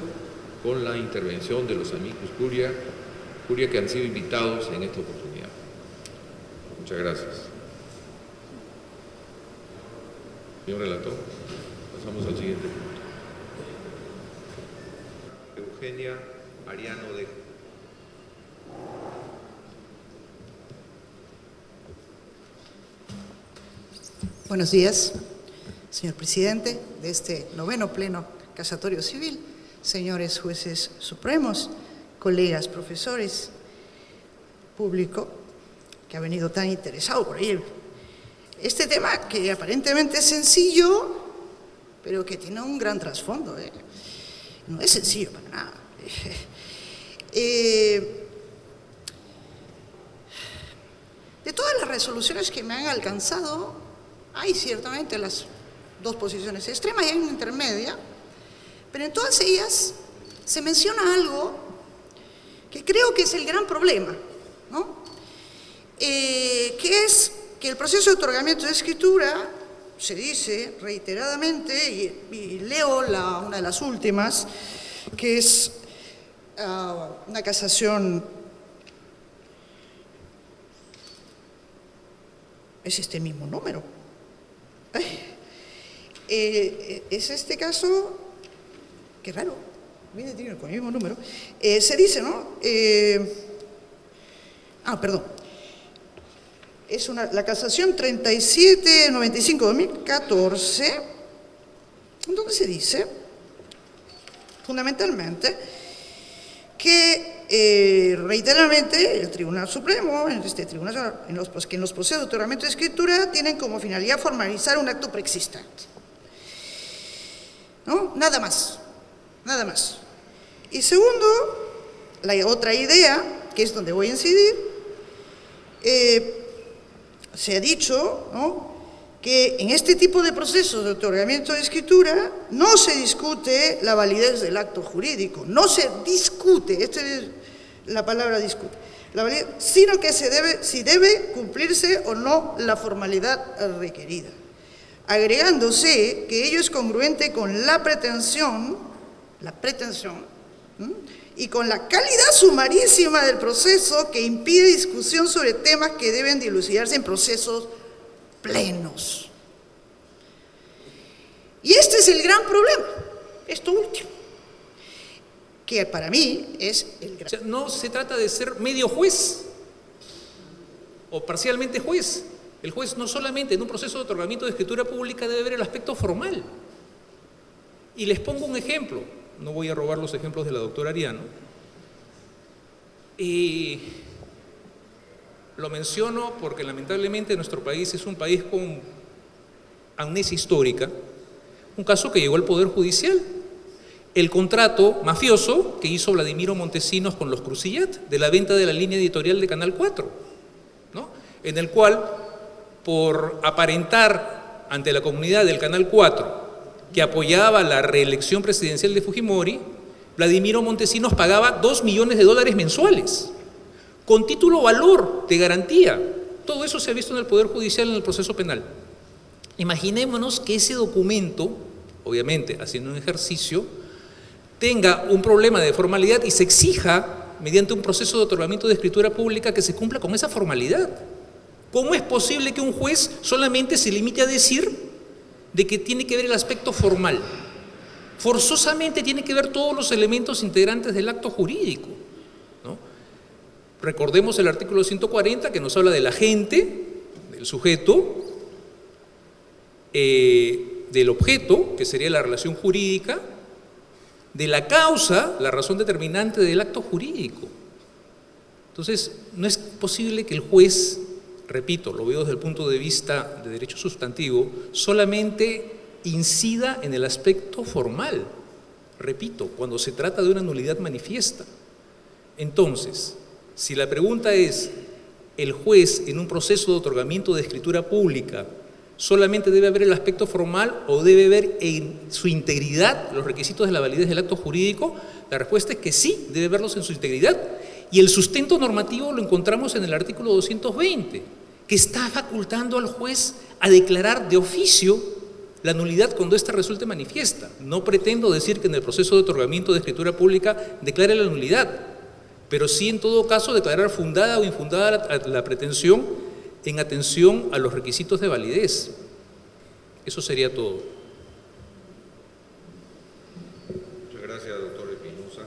con la intervención de los amicus Curia que han sido invitados en esta oportunidad. Muchas gracias. Señor relator, pasamos al siguiente punto. Eugenia Ariano Dejo. Buenos días, señor presidente de este 9º pleno casatorio civil, señores jueces supremos, colegas profesores, público que ha venido tan interesado por ello. Este tema que aparentemente es sencillo, pero que tiene un gran trasfondo, no es sencillo para nada. De todas las resoluciones que me han alcanzado, hay ciertamente las dos posiciones extremas y hay una intermedia, pero en todas ellas se menciona algo que creo que es el gran problema, ¿no? Que es que el proceso de otorgamiento de escritura se dice reiteradamente, y leo una de las últimas, que es una casación, es este mismo número. Es este caso, qué raro, viene con el mismo número. Se dice, ¿no? Perdón. Es la casación 3795-2014, donde se dice, fundamentalmente, que reiteradamente el Tribunal Supremo, que en los procesos de otorgamiento de escritura tienen como finalidad formalizar un acto preexistente. ¿No? Nada más, nada más. Y segundo, la otra idea, que es donde voy a incidir, se ha dicho, ¿no?, que en este tipo de procesos de otorgamiento de escritura no se discute la validez del acto jurídico, no se discute, esta es la palabra discute, la validez, sino que si debe cumplirse o no la formalidad requerida, agregándose que ello es congruente con la pretensión, y con la calidad sumarísima del proceso que impide discusión sobre temas que deben dilucidarse en procesos plenos. Y este es el gran problema, esto último, que para mí es el gran... O sea, no se trata de ser medio juez o parcialmente juez. El juez no solamente en un proceso de otorgamiento de escritura pública debe ver el aspecto formal. Y les pongo un ejemplo, no voy a robar los ejemplos de la doctora Ariano. Lo menciono porque lamentablemente nuestro país es un país con amnesia histórica, un caso que llegó al Poder Judicial, el contrato mafioso que hizo Vladimiro Montesinos con los Crucillat de la venta de la línea editorial de Canal 4, ¿no?, en el cual, por aparentar ante la comunidad del Canal 4 que apoyaba la reelección presidencial de Fujimori, Vladimiro Montesinos pagaba $2 millones mensuales, con título valor de garantía. Todo eso se ha visto en el Poder Judicial en el proceso penal. Imaginémonos que ese documento, obviamente haciendo un ejercicio, tenga un problema de formalidad y se exija, mediante un proceso de otorgamiento de escritura pública, que se cumpla con esa formalidad. ¿Cómo es posible que un juez solamente se limite a decir de que tiene que ver el aspecto formal? Forzosamente tiene que ver todos los elementos integrantes del acto jurídico, ¿no? Recordemos el artículo 140 que nos habla del agente, del sujeto, del objeto, que sería la relación jurídica, de la causa, la razón determinante del acto jurídico. Entonces, no es posible que el juez, repito, lo veo desde el punto de vista de derecho sustantivo, solamente incida en el aspecto formal, repito, cuando se trata de una nulidad manifiesta. Entonces, si la pregunta es, ¿el juez en un proceso de otorgamiento de escritura pública solamente debe ver el aspecto formal o debe ver en su integridad los requisitos de la validez del acto jurídico? La respuesta es que sí, debe verlos en su integridad. Y el sustento normativo lo encontramos en el artículo 220, que está facultando al juez a declarar de oficio la nulidad cuando ésta resulte manifiesta. No pretendo decir que en el proceso de otorgamiento de escritura pública declare la nulidad, pero sí en todo caso declarar fundada o infundada la pretensión en atención a los requisitos de validez. Eso sería todo. Muchas gracias, doctor Espinosa.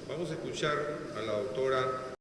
Vamos a escuchar a la doctora